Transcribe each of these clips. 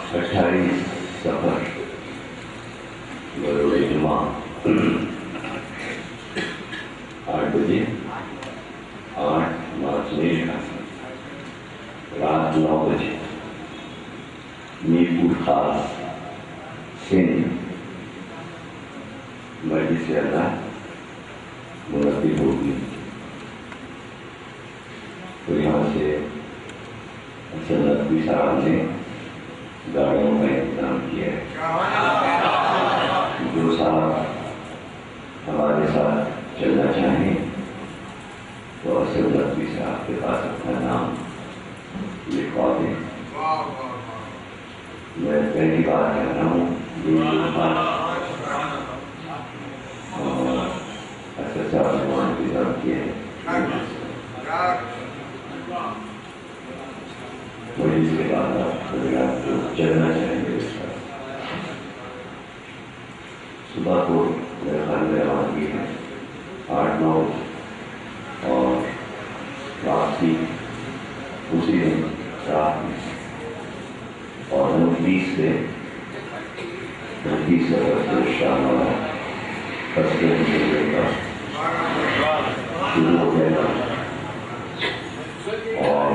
28 सफर जुमा 8 बजे 8 मार्च में रात 9 बजे मीरपुर खास सिंध मस्जिद से अल्लाह मुनक्किद होगी। तो यहाँ से सदर साहब ने गाड़ियों का इंतजाम किया है। जो साहब हमारे साथ चलना चाहें तो सदर साहब के पास अपना नाम लिखवा दें। मैं पहली बार कह रहा हूँ इंतजाम किया है। वही इसके बाद आप चलना चाहेंगे सुबह को मेरे ख्याल में रवानगी है 8-9 और वापसी उसी दिन रात में और 29 से 29 शाम वाला शुरू हो गया और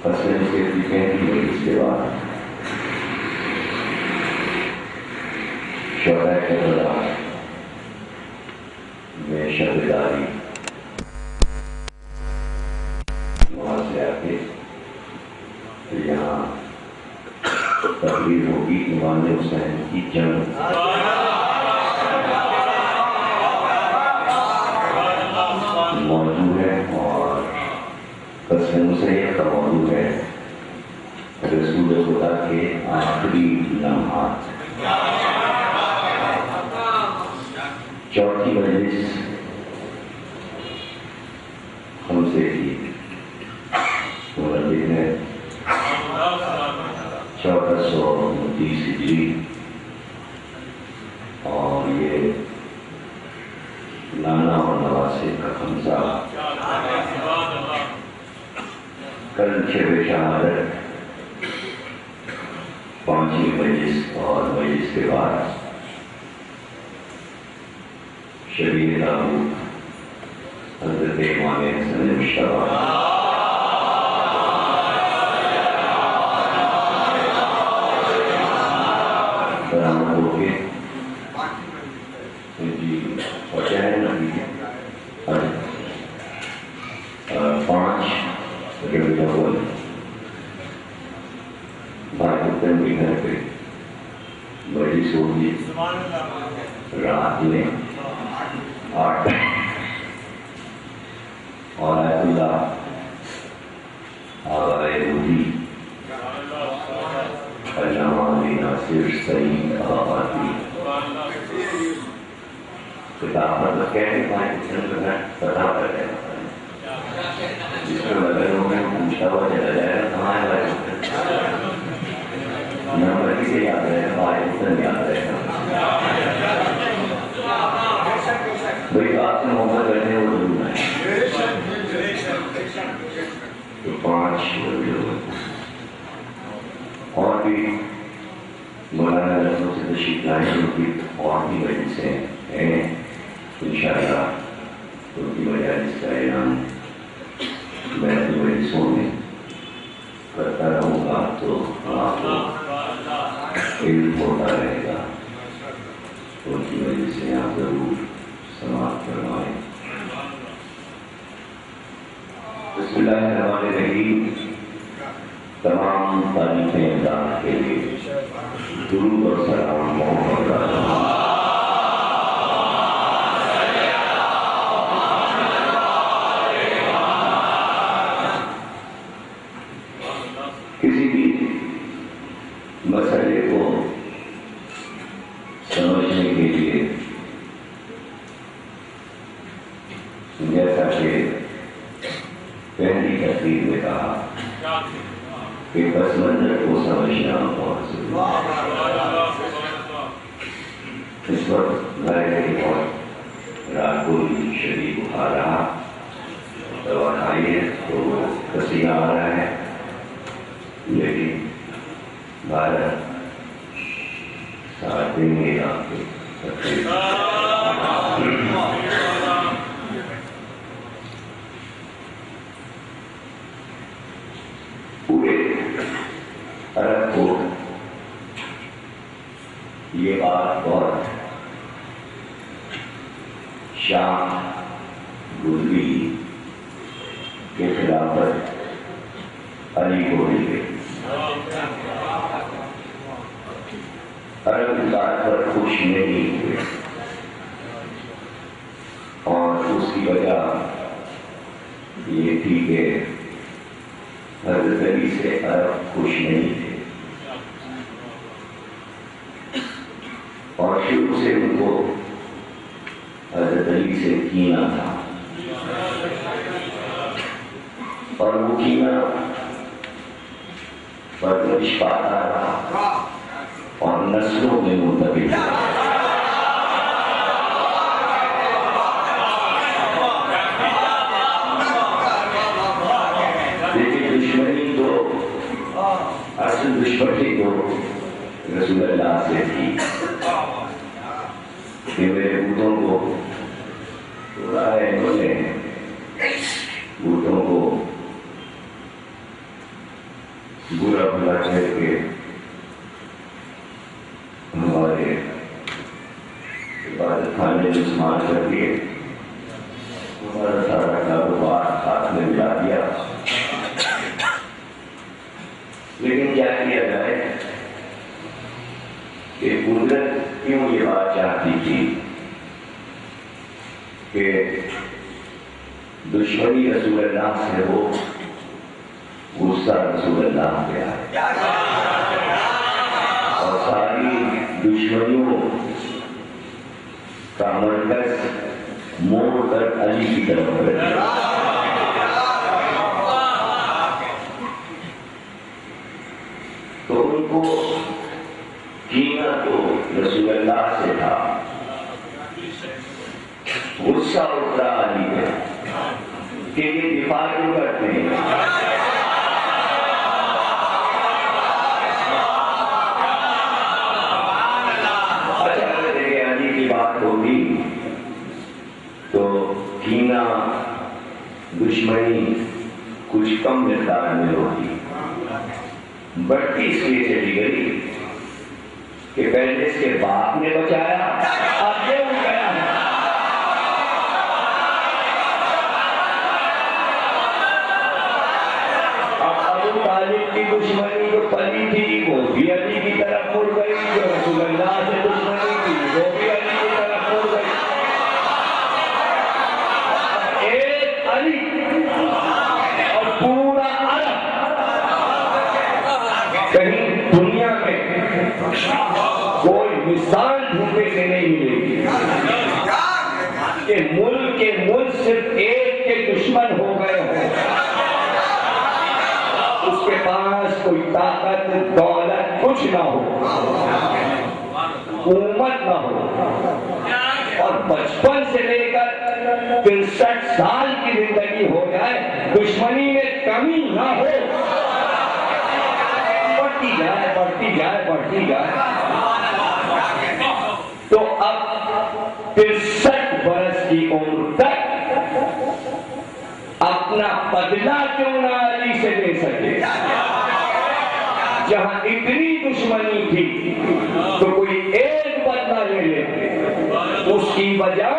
फसलें से इसके बाद शोधा के दौरान में शब्दारी वहाँ से आके तो यहाँ तकरीर होगी इमाम हुसैन की जंग मौजूद है और कसम से का मौजूद है रसूल खुदा के आखिरी लम्हात। चौथी मजलिस हमसे की मुरब्बी ने 1429 हिजरी और ये नाना और नवासे का खमसा कल शब शहादत 5वीं मजलिस और मजलिस के बाद शबीर ताबूत हज़रत इमाम हसन मुश्तबा बरामद होके जी और क्या है नबी 5 रबीउल अव्वल भारत के घर पे मजलिस होगी रात में 8 और आयतुल्लाह आगाए-ए-रूही अल्लामा नासिर सईद आबादी किताब मतलब कहने पाए पता कर रहे हैं जिसमें बदल हो गए पूछा हुआ चला जाएगा कहाँ है नंबर किसे याद रहेगा भाई याद रहेगा भाई आपसे मोहब्बत करने वो जरूर है। तो 5 और भी मौलाना रसूल से तशरीफ लाए उनकी और भी मजलिसें हैं इंशाअल्लाह उनकी मजालिस का ऐलान मैं अपनी मजलिसों में करता रहूँगा तो आपको इल्म होता रहेगा। उनकी मजलिसें आप जरूर समाप्त करवाएं। बिस्मिल्लाहिर्रहमानिर्रहीम। तमाम तारीफें अल्लाह के लिए, दुरूद और सलाम मोहम्मद किसी भी मसले को समझने के लिए जैसा कि पहली तकरीर में कहा कि पस मंजर को समझना बहुत इस वक्त रात को शरीर बुखार रहा, दवा खाई है तो पसीना आ रहा है, लेकिन भारत साथ देंगे आपके पूरे अरब को ये बात बहुत शाह गुजरी के खिलाफत अली को मिल गई। अरब इस बात पर खुश नहीं हुए और उसकी वजह ये थी कि हज़रत अली से अरब खुश नहीं थे और शुरू से उनको हज़रत अली से कीना था और वो कीना परवरिश पाता रहा और नस्लों में मुंतकिल हुआ। लेकिन दुश्मनी तो असल दुश्मनी तो रसूलुल्लाह से थी कि मेरे बूतों को उड़ाए इन्होंने, बूतों को बुरा भला कह के हमारे इबादत खाने में इस्तेमाल कर दिए, हमारा सारा कारोबार हाथ में मिला दिया। लेकिन क्या किया जाए कि कुदरत क्यों ये बात चाहती थी कि दुश्मनी रसूलुल्लाह से हो, गुस्सा रसूलुल्लाह पे आए और सारी दुश्मनियों का मरकज मोड़ कर अली की तरफ कर दिया। तो उनको कीना तो रसूलुल्लाह से था, गुस्सा उतरा अली पे कि ये दिफा क्यों करते हैं। होगी तो कीना दुश्मनी कुछ कम मिकदार में होगी, बढ़ती इसलिए चली गई कि पहले इसके बाप ने बचाया, अब ये उठ गया है। अब अबू तालिब की दुश्मनी जो पली थी वो भी अली की तरफ मुड़ गई, जो रसूलुल्लाह से दुश्मनी थी वो भी अली की तरफ मुड़ गई। एक अली और पूरा अरब, कहीं दुनिया में कोई मिसाल ढूंढने से नहीं मिलेगी कि मुल्क के मुल्क सिर्फ एक के दुश्मन हो गए हो, उसके पास कोई ताकत दौलत कुछ ना हो, उम्मत ना हो और 55 से लेकर 63 साल की जिंदगी हो जाए, दुश्मनी में कमी ना हो, बढ़ती जाए बढ़ती जाए बढ़ती जाए। तो अब 63 बरस की उम्र तक अपना बदला क्यों ना अली से ले सके। जहां इतनी दुश्मनी थी तो कोई एक बदला ले लेते, उसकी वजह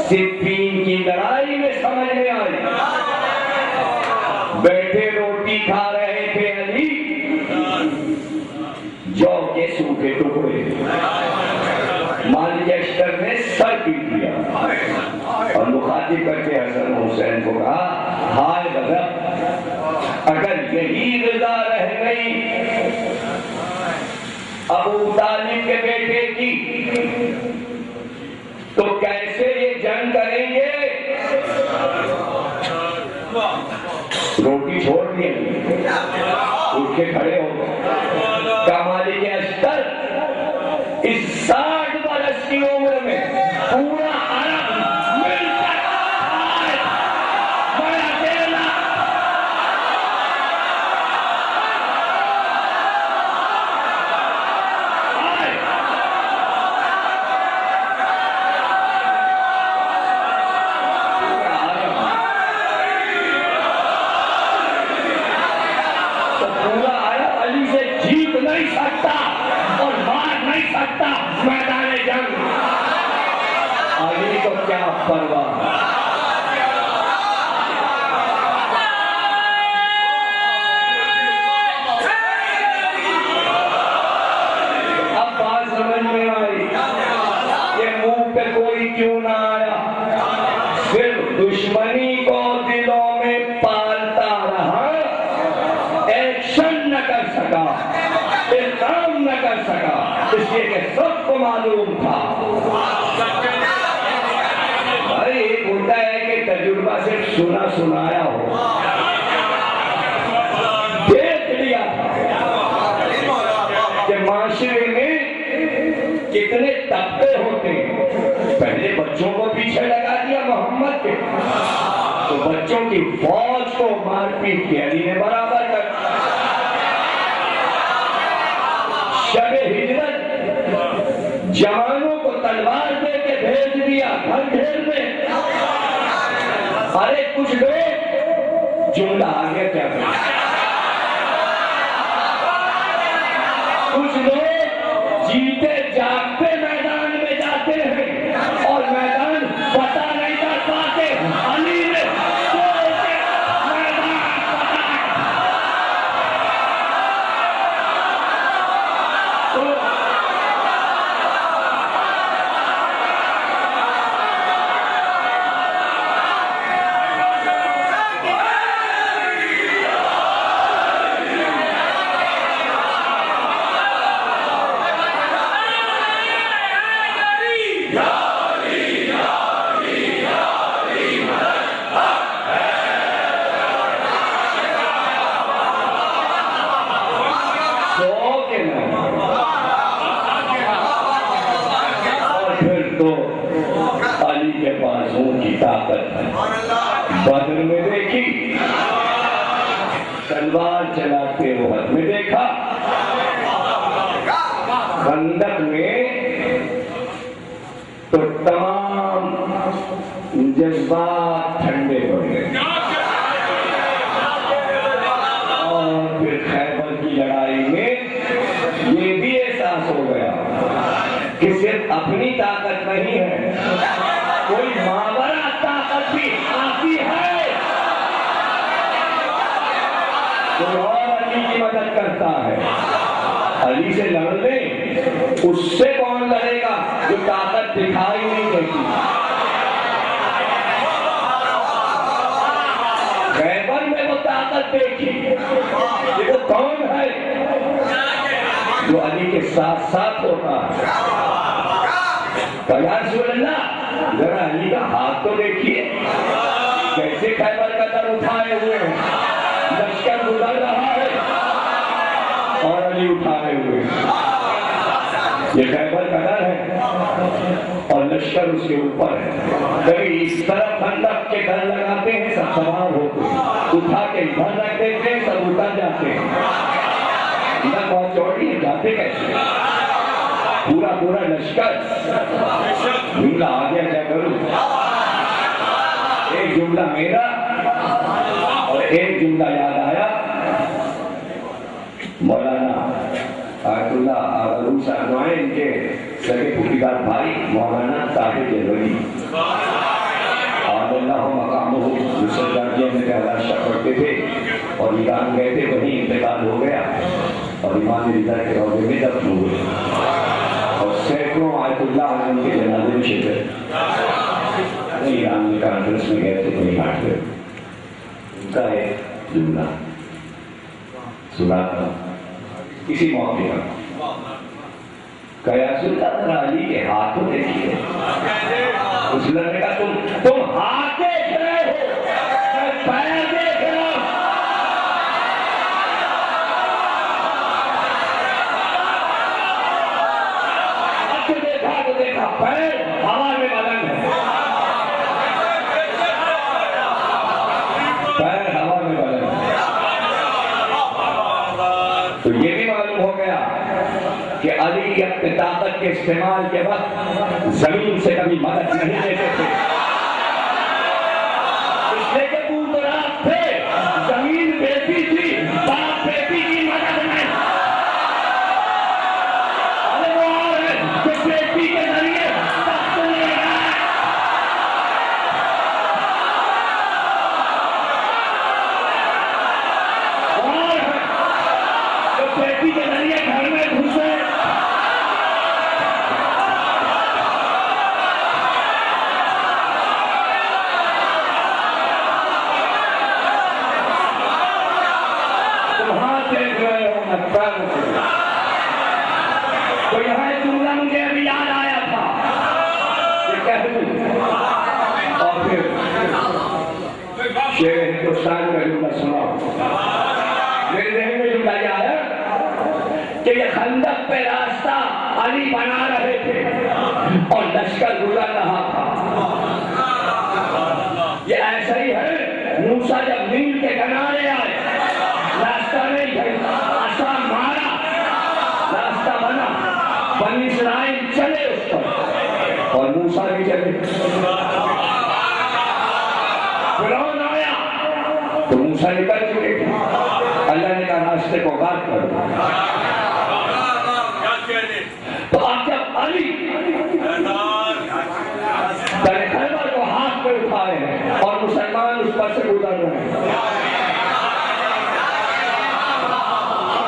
सिद्दीन की लड़ाई में समझ में आई। बैठे रोटी खा रहे थे अली, जौ के सूखे टुकड़े, मालिक अश्तर ने सर पीट दिया और मुखातिब करके हसन हुसैन को कहा, हाय गजब, अगर यही रजा रह गई अबू तालिब के बेटे की तो कैसे ये जंग करेंगे। रोटी छोड़ दी, उठ के खड़े हो गए। मालिक अश्तर इस 60 बरस की उम्र में पूरा अरब मिलकर बड़ा देना। पूरा आया, अली से जीत नहीं सकता और मार नहीं सकता मैदान जंग। अली को क्या परवाह। अब बात समझ में आई, ये मुंह पे कोई क्यों ना आया, सिर्फ दुश्मनी को दिलों में पालता रहा, एक्शन न कर सका, इल्जाम न कर सका, इसलिए कि सबको मालूम था। भाई एक होता है कि तजुर्बा सिर्फ सुना सुनाया हो, देख लिया था कि माशरे में कितने तबके होते हैं। पहले बच्चों को पीछे लगा दिया मोहम्मद के, तो बच्चों की फौज को मारपीट के अली ने बराबर कर। शबे हिजरत जवानों को तलवार दे के भेज दिया घर घेर में। अरे कुछ लोग जुमला आ गया क्या करें, कुछ लोग जीते जागते मैदान में जाते हैं और मैदान पता नहीं कर पाते। अली ने मैदान बदर में देखी, तलवार चलाते वक्त में देखा, खंदक में तो तमाम जज्बात ठंडे हो गए। और फिर खैबर की लड़ाई में ये भी एहसास हो गया कि सिर्फ अपनी ताकत नहीं है, कोई मावरा ताकत भी आती है, कोई और अली की मदद करता है। अली से लड़ ले, उससे कौन लड़ेगा जो ताकत दिखाई नहीं देती। खैबर में वो ताकत देखी, ये वो कौन है जो अली के साथ साथ होता है। जरा अली का हाथ तो देखिए, कैसे खैबर का दर उठाए हुए हैं, लश्कर गुजर रहा है और अली उठाए हुए। ये खैबर का दर है और लश्कर उसके ऊपर है। कभी इस तरफ खंदक के दर लगाते हैं, सब सवार होते हैं, उठा के इधर रख देते हैं, सब उतर जाते हैं। इधर बहुत चौड़ी है, जाते कैसे? पूरा पूरा लश्कर। जुमला आ गया, क्या करूं? एक जुमला मेरा और एक जुमला याद आया मौलाना आयतुल्लाह आगरू साहब, इनके सगे पुलिकार भाई मौलाना साहिब जलवली में पढ़ते थे और ईरान गए थे, वहीं इंतकाल हो गया और इमाम रिजा के रौदे में दफन हुए और सैकड़ों आयतुल्लाह के जनाजे में शिरकत। ईरान में कॉन्फ्रेंस में गए थे, वहीं हाट गए। उनका एक जुमला सुना था किसी मौके पर, कयासुल्लाह अली के हाथ को देखिए। उस लड़के का तुम हाथ देख रहे हो, मैं पैर देख रहा हूं। अब देखा पैर हवा में बुलंद है, पैर हवा में बुलंद है। तो ये भी मालूम हो गया कि अली की अपनी ताकत के इस्तेमाल के वक्त जमीन से कभी मदद नहीं लेते थे, इसलिए कि दूर दराज थे, जमीन बेटी थी, बाप बेटी की देखा था तुमने? अरे वो और है जो बेटी के जरिए तख्त लेगा। और है जो बेटी के जरिए घर में घुसे। देख रहे हो नक्कर तो यहाँ जुमला मुझे अभी याद आया था कि कह दूं और फिर शेर हिंदुस्तान का जुमला सुनाओ। मेरे जहन में जुमला याद है कि ये खंदक पे रास्ता अली बना रहे थे और लश्कर गुजर रहा था। ये ऐसा ही है, मूसा जब नील के किनारे आए, रास्ता नहीं था, आसान मारा, रास्ता बना, बनी इस्राइल चले उस पर और मूसा भी चले। फिरौन आया तो मूसा निकल चुके थे। अल्लाह ने कहा रास्ते को गाद कर दो। तो अब जब अली खैबर को हाथ पे उठाए हैं और मुसलमान उस पर से गुजर रहे हैं,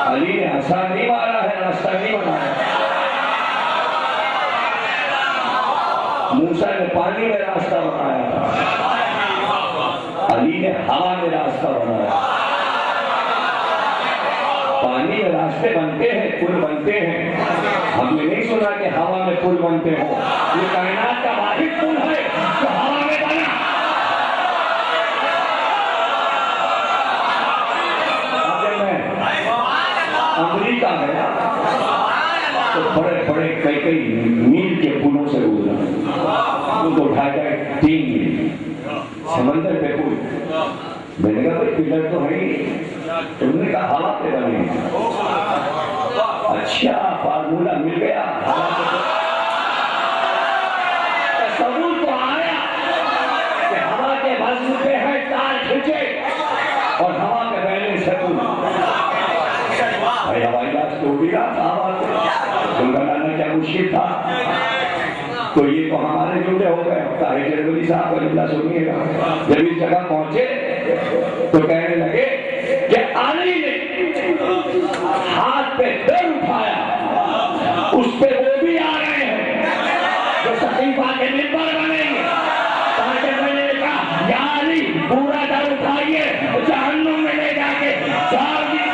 अली ने आसान नहीं मारा है, रास्ता नहीं बनाया। मूसा ने पानी में रास्ता बनाया था, अली ने हवा में रास्ता बनाया। पानी में रास्ते बनते हैं, पुल बनते हैं, हमने नहीं सुना कि हवा में पुल बनते हो। ये कायनात का वाहिद पुल है जो हवा में बना। अमेरिका गया तो बड़े बड़े कई मील के पुलों से गुजरा, उनको उठा कर 3 मील समंदर पे पुल। मैंने कहा भाई पिलर तो है ही, तुमने कहा हवा पे बने। अच्छा फार्मूला मिल गया, सबूत तो आया कि हवा के वजन पे है तार खींचे और हवा के बहने सबूत। हवाई जहाज तो भी उनका लाना क्या मुश्किल था। तो ये तो हमारे जुमले हो गए। ताहिर जरगली साहब का जुमला सुनिएगा। जब इस जगह पहुंचे तो कहने लगे कि अली ने हाथ पे दर उठाया, उस पे वो भी आ रहे हैं जो सकीफा के मिंबर बनेंगे। ताहिर मैंने कहा या अली पूरा दर उठाइए, जहन्नुम में ले जाके चार दिन।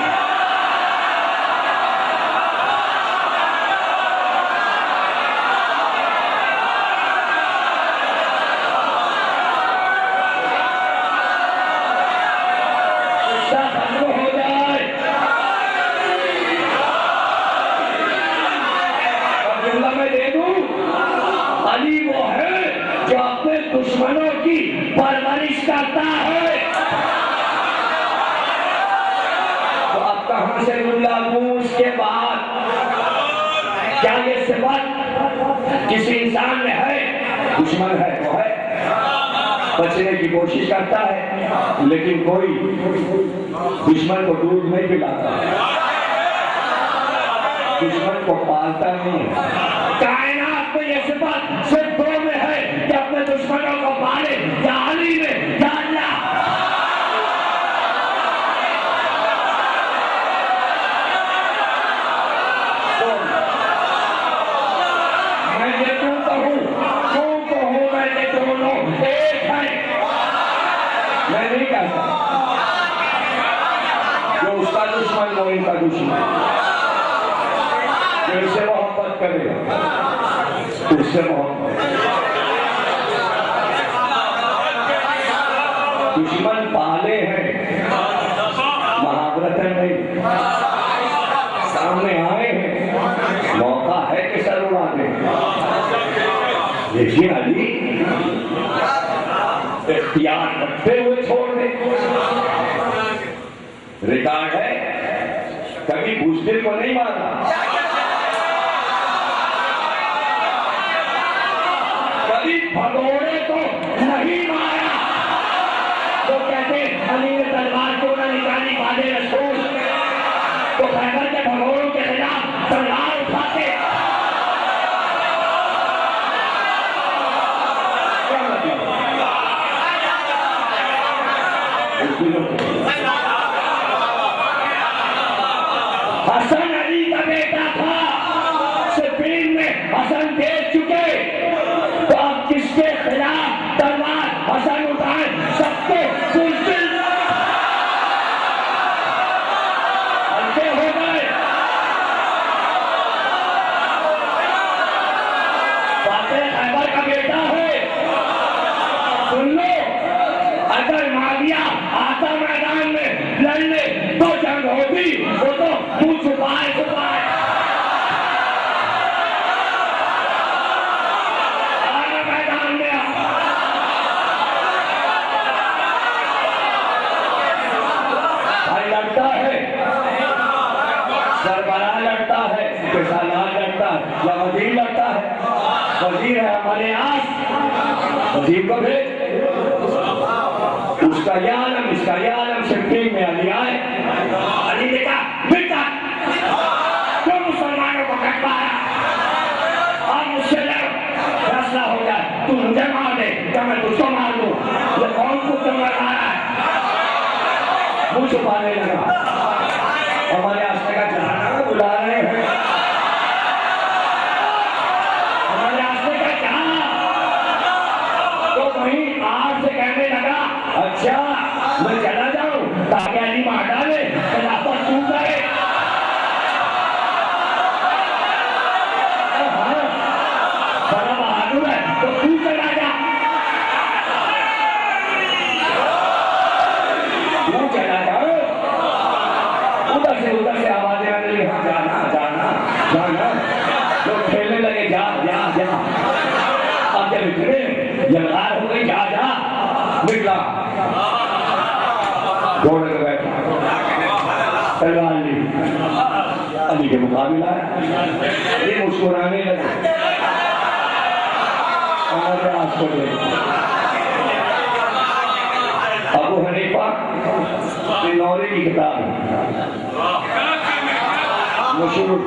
अली वो है जो अपने दुश्मनों की परवरिश करता है। तो अब कहां से जुमला दूं उसके बाद? क्या ये सिफत किसी इंसान में है? दुश्मन है वो है, बचने की कोशिश करता है, लेकिन कोई दुश्मन को दूध नहीं पिलाता, दुश्मन को पालता नहीं है। कायनात में ये सिफत सिर्फ 2 में है कि अपने दुश्मनों को पाले, या अली में या अल्लाह। मैं ये क्यों कहूं मैं ये दोनों एक है। मैं नहीं कहता जो उसका दुश्मन वो इनका दुश्मन, जो इससे मोहब्बत करेगा उससे मोहब्बत। दुश्मन पाले हैं, महाव्रतन नहीं, सामने आए हैं, मौका है कि सर उड़ा दें। लेकिन अली इख्तियार करते हुए छोड़ दे। रिकॉर्ड है, कभी बुज़दिल को नहीं मारा, कभी भगोड़े को नहीं मारा। तो कहते अली ने तलवार क्यों ना निकाली, बादे रसूल तो खैबर के भगोड़ों के खिलाफ तलवार उठाते हसन अली का बेटा था, सिफीन में हसन दे चुके, तो अब किसके खिलाफ तलवार हसन उठाए? सबको बुज़दिल हल्के हो गए। फातेह खैबर का बेटा है, सुन लो, अगर माविया आता मैदान में लड़ने तो जंग होगी, वो तो तू छुपाए छुपाए आना मैदान में आ। भाई लड़ता है, सरबराह लड़ता है, पेशादार लड़ता है, या वजीर लड़ता है। वजीर है हमारे आस, वजीर को भेज, उसका यालम इसका यालम सिफीन में अली आए। अली ने कहा बेटा क्यों मुसलमानों को कट पाया, और मुझसे लड़, फैसला हो जाए, तू मुझे मार दे क्या मैं तुझको मार दूं, ये कौन कुत्ता मर रहा है? मुंह छुपाने लगा। हमारे आस्ते का जाना बुला रहे हैं, हमारे आस्ते का जाना, तो वहीं आग से कहने लगा अच्छा मैं चला जाऊं ताकि अली मार डाले, खिलाफत तू करे। बड़ा बहादुर है तो तू चला जा, तू चला जाओ। उधर से आवाजें आने लगी, हाँ जाना जाना जाना, लोग खेलने लगे जा जा जा। अब जब इतने यलगार हो गई जा जा, निकला घोड़े पे बैठा, तलवार ली, अली के मुकाबला है। ये मुस्कुराने लगे, अबू हनीफा नौरी की किताब मशहूर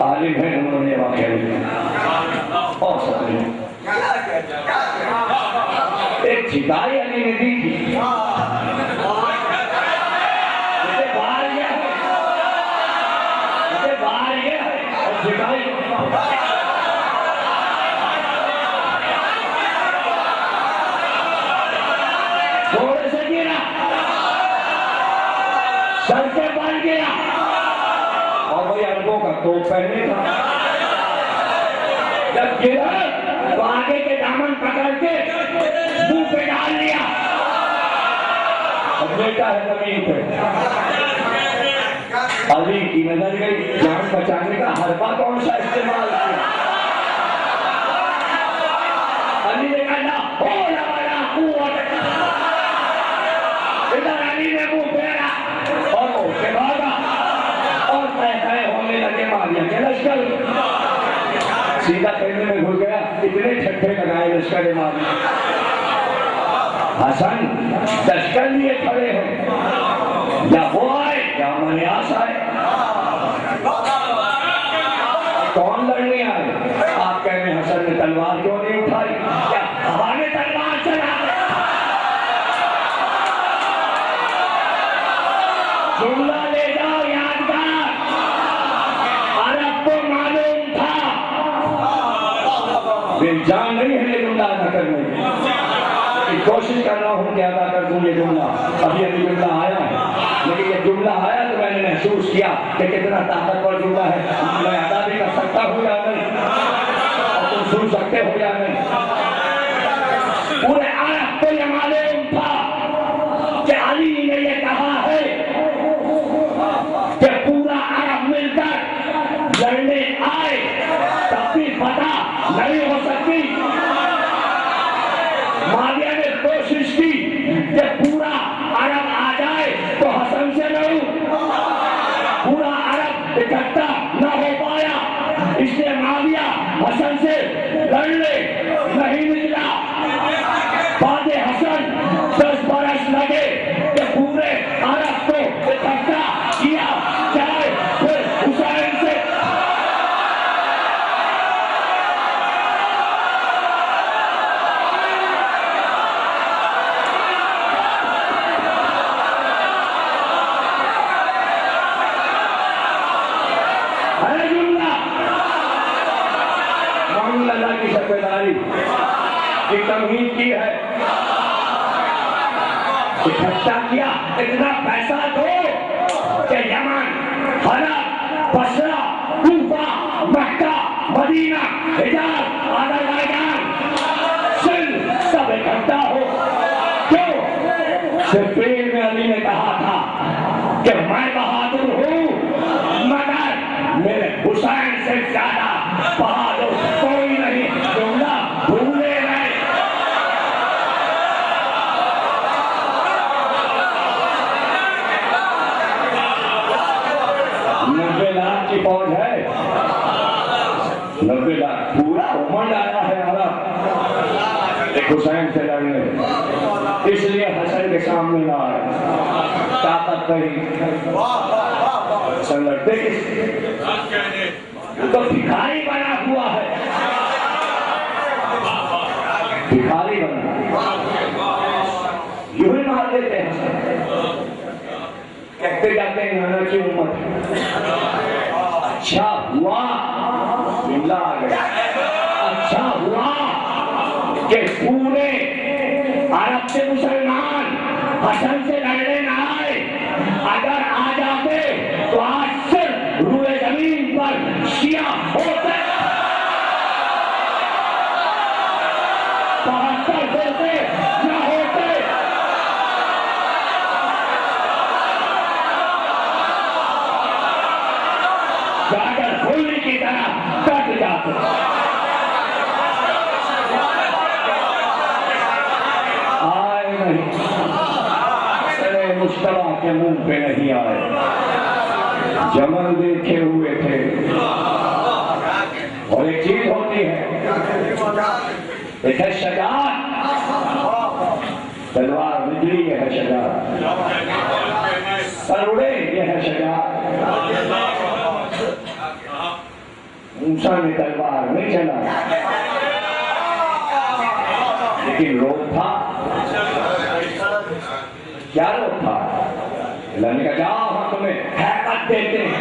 आलिम है, उन्होंने वाक़या लिखा। और सब एक छिपाई अली ने दी थी, बाहर गया है और छिपाई थोड़े से गिरा, सर से बन गया, और वही अरबों का टोप पहने था। जब गिरा तो आगे के दामन पकड़ के मुंह पे डाल लिया, अब लेटा है जमीन पे। अली की नजर गई, जान बचाने का हरबा कौन सा इस्तेमाल किया। अली ने कहा इधर अली ने मुंह फेरा और उसके भागा, और तय होने लगे मारिया के लश्कर, सीधा खेलने में घुस गया। इतने छठे लगाए लश्कर मारिया, हसन लश्कर लिए खड़े हैं, या वो आए या हमारे आस आए, कौन लड़ने आए? आप कह रहे हसन ने तलवार क्यों नहीं उठाई, क्या हवा ने तलवार चला? जुमला ले जाओ यादगार, अरब को मालूम था, जान नहीं है ये जुमला अदा करने की, कोशिश कर रहा हूँ कि अदा कर दूं ये जुमला। अभी अभी जुमला आया है, लेकिन ये जुमला आया तो मैंने महसूस किया कि कितना ताकतवर जुमला है, मैं अदा भी कर सकता हूँ या नहीं, और तुम सुन सकते हो या नहीं। पूरे अरब को ये मालूम था कि अली ने ये कहा है कि पूरा अरब मिलकर लड़ने आए, तब भी पता नहीं हो सकती। माविया ने कोशिश की कि पूरा अरब आ जाए तो हसन से लड़ूं, पूरा अरब इकट्ठा न हो पाया, इसलिए माविया हसन से लड़ने नहीं निकला। बाद हसन 10 बरस लगे कि पूरे अरब को इकट्ठा किया। तुम्हारी ये तमहीन की है, इकट्ठा किया इतना पैसा दो कि यमन, हलब, बसरा, कूफा, मक्का, मदीना, हिजाज, अज़रबैजान, सिंध सब इकट्ठा हो। क्यों? सिर्फ में अली ने कहा था कि मैं बहादुर हूं मगर मेरे हुसैन से ज्यादा बहादुर कोई नहीं। जुमला भूले नहीं। 90 लाख की फौज है, 90 लाख पूरा उमंड आया है अरब एक हुसैन से लड़ने, इसलिए हसन के सामने ना आए, ताकत नहीं लड़ते तो भिखारी बना हुआ है, भिखारी बना यूं ही मार देते हैं। कहते जाते हैं नाना की उम्र अच्छा हुआ, जुमला आ गया, अच्छा हुआ कि पूरे अरब से मुसलमान हसन से लड़ने ना आए। अगर आ जाते तो आज सिर्फ रूए जमीन पर शिया होते, 72 होते न होते। गागर फूलने की तरह कट जाते। आए नहीं, मुश्तबा के मुंह पे नहीं आए, जमल देखे हुए थे। और एक चीज होती है, एक है शजाअत, तलवार निकली ये है शजाअत, सर उड़े ये है शजाअत। मूसा ने तलवार नहीं चला, लेकिन रोक था। क्या लोग था? अल्लाह ने कहा जाओ हम तुम्हें हैबत देते हैं।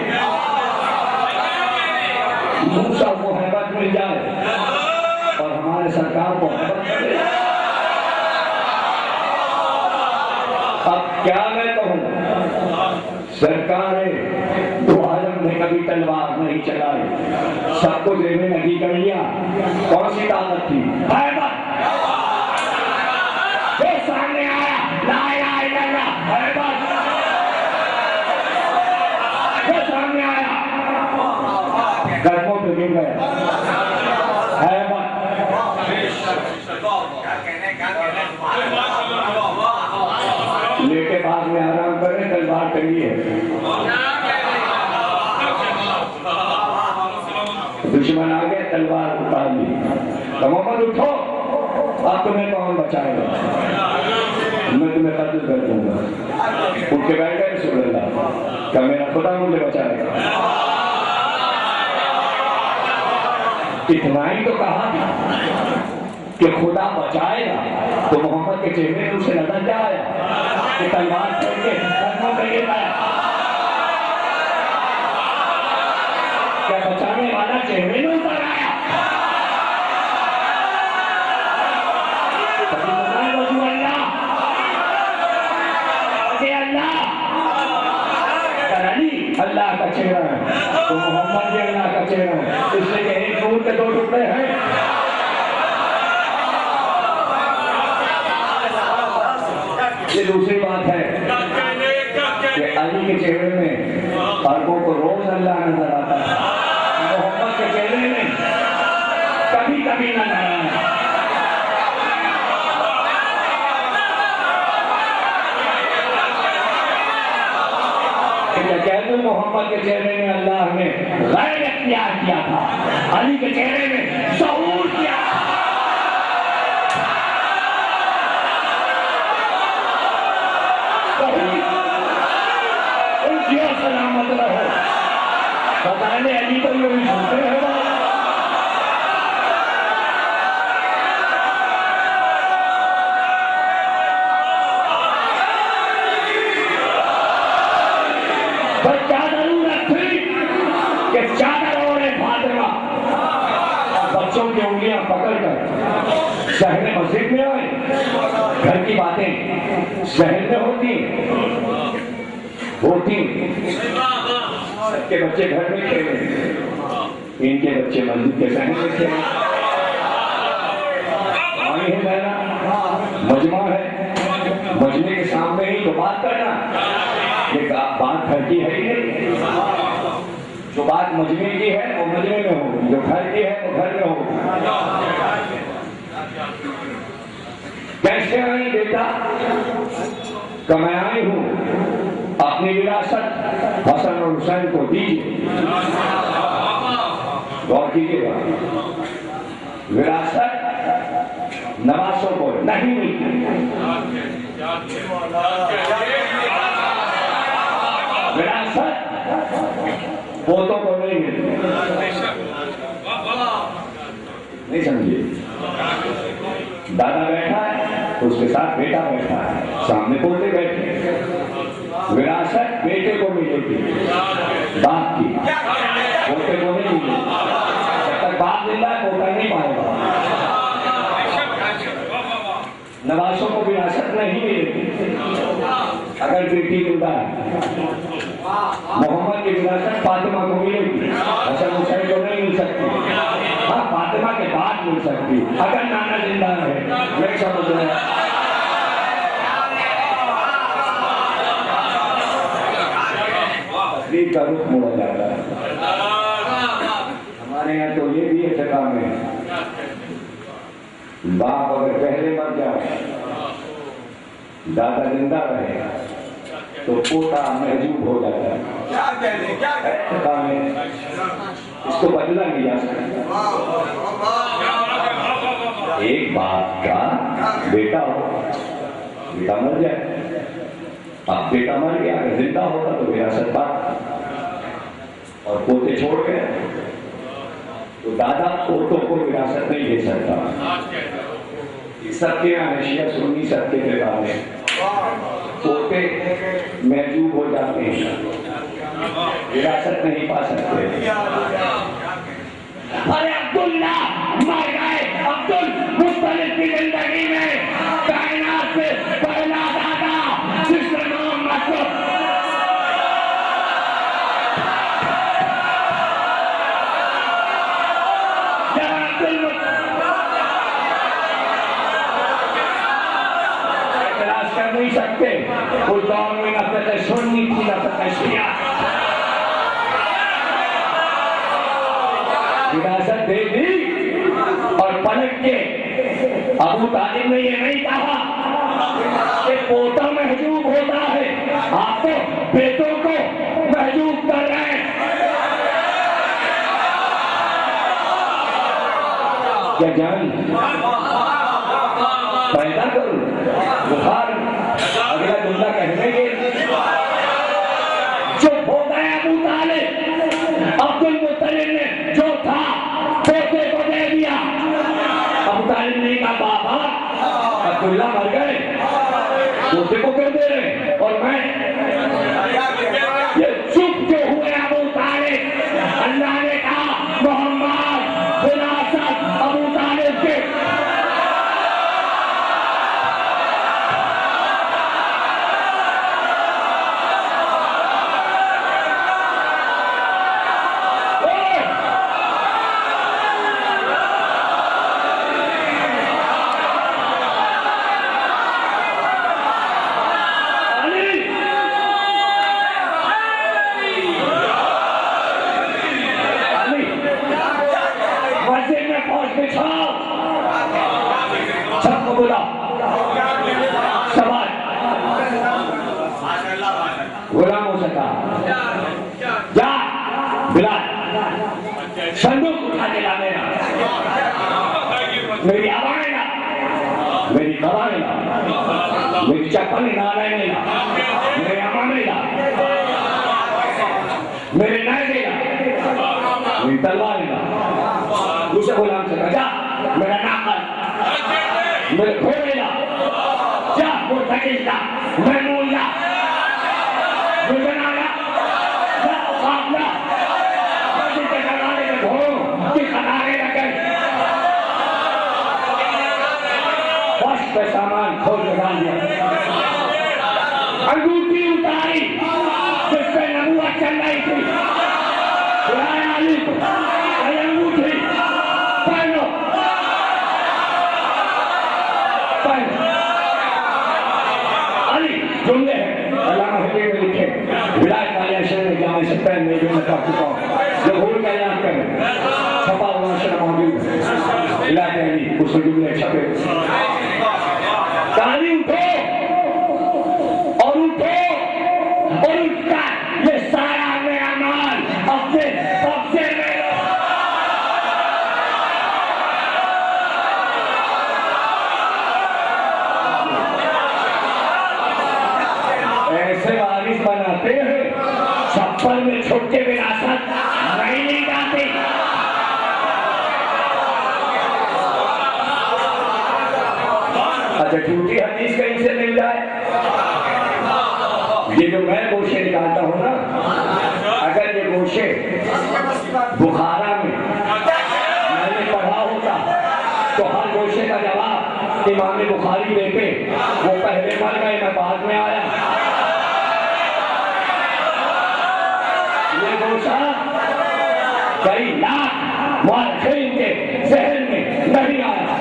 मूसा को हैबत मिल जाए और हमारे सरकार को हैबत मिले। अब क्या मैं कहूँ, सरकारें दो आलम ने कभी तलवार नहीं चलाई, सबको जेबे नगी कर लिया। कौन सी ताकत थी? हैबत। वो सामने आया, ला इलाहा इल्लल्लाह, हैबत। वो सामने आया, कदमों पे गिर गया, हैबत। लेके बाद में आराम करें, तलवार टंगी है। दुश्मन आ गए, तलवार उतार ली। तो मोहम्मद उठो, अब तुम्हें कौन बचाएगा? मैं तुम्हें कत्ल कर दूंगा। उठ के बैठ गए रसूल अल्लाह, क्या मेरा खुदा मुझे बचाएगा? इतना ही तो कहा था कि खुदा बचाएगा, तो मोहम्मद के चेहरे में उसे नजर क्या आया कि तलवार छोड़ के कदमों पे गिर गया। क्या बचाने वाला चेहरे में उतर आया? अल्लाह का चेहरा है तो मोहम्मद भी अल्लाह का चेहरा है, इसलिए एक नूर के दो टुकड़े हैं। ये दूसरी बात है कि अली के चेहरे में अरबों को रोज अल्लाह नजर आता है, मोहम्मद के चेहरे में कभी कभी नजर आया। मोहम्मद के चेहरे में अल्लाह ने गैर इख्तियार किया था, अली के चेहरे में शऊर किया। सलामत रहो, बताने अली को ये सुनते हो। क्या जरूरत थी कि चादर ओढ़े फातिमा, बच्चों की उंगलियां पकड़कर शहर मस्जिद में आए, घर की बातें शहर में होती सबके बच्चे घर में खेले, इनके बच्चे मस्जिद के शहर में खेले। पानी है बहना, मजमा है, मजमे के सामने ही तो बात करना, ये बात घर की है ही नहीं। जो बात मजमे की है वो मजमे में हो, जो घर की है वो घर में हो। कैसे आई बेटा? कमाई हूं, अपनी विरासत हसन और हुसैन को दीजिए। गौर कीजिएगा, विरासत नवासों को नहीं मिलती, विरासत पोतों को नहीं मिलती। नहीं समझिए, दादा बैठा है, उसके साथ बेटा बैठा है, सामने पोते बैठे। विरासत बेटे को मिलेगी, बाप की, पोते को नहीं मिलेगी। जब तक बाप जिंदा है पोता नहीं पाएगा। नवासों को विरासत नहीं मिलेगी अगर बेटी जिंदा है। मोहम्मद की विरासत फातिमा को मिलेगी, हसन हुसैन को नहीं मिल सकती। हाँ, फातिमा के बाद मिल सकती अगर नाना जिंदा है। नहीं समझ रहे? का रुख मोड़ा जाता है। हमारे यहाँ तो ये भी है जगह में, बाप अगर पहले मर जाए, दादा जिंदा रहे तो पोता महजूब हो जाता है। क्या कहते क्या में इसको बदला नहीं जा सकता। एक बाप का बेटा हो, बेटा मर जाए, अब बेटा मर गया, अगर जिंदा होता तो विरासत बात, और पोते छोड़ गए तो दादा पोतों को विरासत नहीं दे सकता। सबके हमेशा सुन्नी सबके परिवार में पोते महजूब हो जाते हैं, विरासत नहीं पा सकते। अरे अब्दुल्ला मर गए, अब्दुल मुत्तलिब की जिंदगी में कायनात से पहला दादा जिसका नाम मतलब नहीं सकते। उस दौर में नफरत सुन्नी थी, नफरत शिया। विरासत दे दी और पलट के अबू तालिब ने ये नहीं कहा कि पोता महजूब होता है, आप तो बेटों को महजूब कर रहे हैं। क्या जान पैदा करूं बुखार, अगला जुमला कहने के जो हो गए अबू तालिब, अब्दुल मुत्तलिब ने जो था पोते को दे दिया। अबू तालिब ने कहा बाबा अब्दुल्ला मर गए, पोते को क्यों दे रहे? और मैं ये चुप जो हुए अबू तालिब, अल्लाह ने कहा मोहम्मद विरासत अबू तालिब के। गुलाम हो सका क्या? बिलाल संदूक उठा के ला देना, मेरी आवाज़ ना, मेरी कबार ना, मेरी चप्पल नारायण ना, मेरे अमाने ना, मेरे नायके ना, मेरी तलवार ना। दूसरे गुलाम से कहा मेरा नाम मेरे घोड़े ना, जा मुर्तकिल ना, महमूद ना, गुजराना ना, काबला मस्जिद के दरवाजे में घोड़ों की कतारें लगे। डाल दिया, अंगूठी उतारी जिससे नबूवत चल रही थी, बुलाया अली को, अंगूठी पहनो, अली जुमले हैं अल्लामा हकीम ने लिखे, विलायत वाले अशर में जामे से पहले मैं जो बता चुका हूँ, जो भूल का याद करें, छपा हुआ अशर मौजूद है, विलायत अली उसमें जुमले छपे, ताली उठो और उठो और उठकर ये सारा मेरा माल अपने कब्जे में लो। ऐसे वारिस बनाते हैं, छप्पन में छोटे विरासत नहीं जाती। अच्छा, झूठी हदीस कहीं से मिल जाए, ये जो मैं गोशे निकालता हूँ ना, अगर ये गोशे बुखारा में मैंने पढ़ा होता तो हर गोशे का जवाब इमाम बुखारी देते, वो पहले मर गए, मैं बाद में आया। ये गोशा कई लाख मुअल्लिफ़ीन के ज़हन में नहीं आया,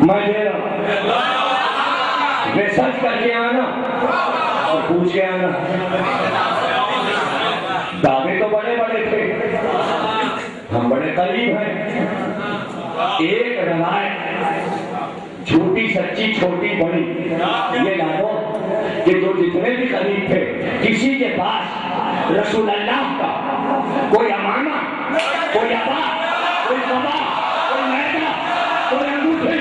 मैं दे रहा हूं, रिसर्च करके आना और पूछ के आना। दावे तो बड़े बड़े थे, हम बड़े करीब हैं। एक रवायत झूठी सच्ची छोटी बड़ी ये लागो कि जो जितने भी करीब थे, किसी के पास रसूल अल्लाह का कोई अमाना, कोई अबा, कोई कबा, कोई मैदा, कोई अंगूठी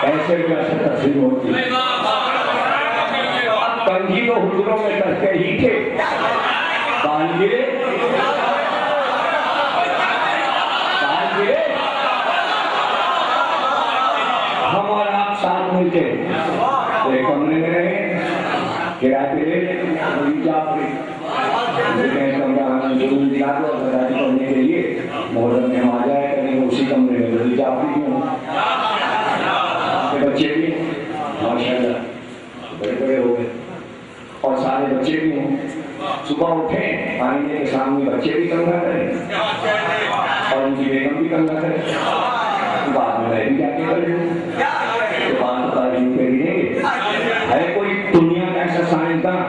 ऐसे विरासत तस्लीम होती। अब कंघी तो हुजरों में करते ही थे, बाल गिरे हम और आप साथ मिलते एक कमरे में रहे, किराए पे ले दिला दो करने के लिए, मोहर्रम में आ जाए करेंगे उसी कमरे में, वली जाफरी क्यों, बच्चे भी माशाल्लाह बड़े बड़े हो गए और सारे बच्चे भी हों। सुबह उठे आईने के सामने बच्चे भी कंघा करें और उनकी बेगम भी कंघा करें, बाद में मैं भी जाके कर लूँ, तो बात बता है कोई दुनिया का ऐसा साइंसदान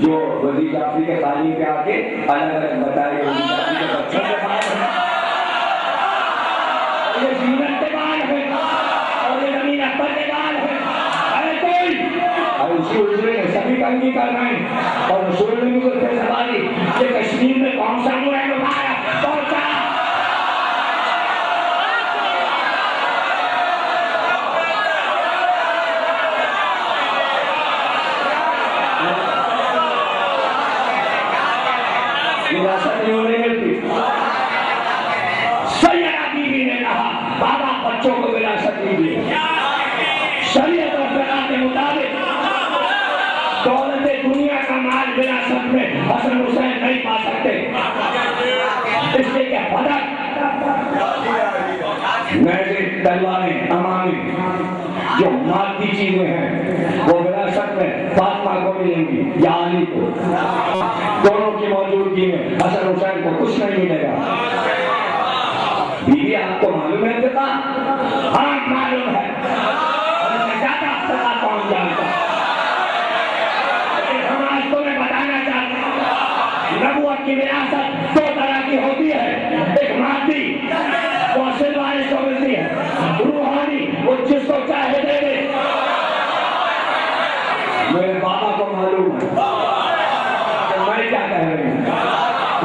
जो वली जाफरी के तालीम पे आके अलग अलग बताए वली जाफरी के बच्चों के बारे में, ये जीवन के बाल है और ये जमीन अकबर के बाल है कोई, और उसी उजरे में सभी कंगी कर रहे हैं और रसूल ने भी उससे सवारी कि कश्मीर में कौन सा मुआ है पहुंचा। विरासत नहीं मिलती। सैयदा बीबी ने कहा बाबा बच्चों को विरासत दीजिए, शरीयत और फिक़ह के मुताबिक दौलत दुनिया का माल विरासत में हसन हुसैन नहीं पा सकते, इसलिए क्या फर्क नैज़े तलवारें अमानी जो मादी चीजें हैं वो विरासत में फातिमा को मिलेंगी या अली को, दोनों की मौजूदगी में हसन हुसैन को कुछ नहीं मिलेगा। बीवी आपको मालूम है पिता? हाँ मालूम है, और इससे ज्यादा पता कौन जानता है? हम आज तुम्हें बताना चाहते हैं नबूवत की विरासत दो तरह की होती है, एक मादी वो असल वाले को मिलती है, रूहानी वो जिसको चाहे दे दे। मेरे बाबा को मालूम है तो मैं क्या कह रही हूँ,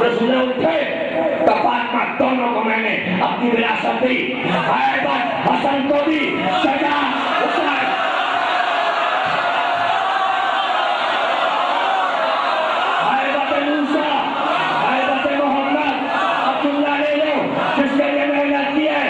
रसूल उठे फातिमा दोनों को मैंने अपनी विरासत दी, हैदर हसन को दी, सजा हुसैन हैदर मूसा हैदर मोहम्मद अब्दुल्ला ले लो जिसके लिए मेहनत की है,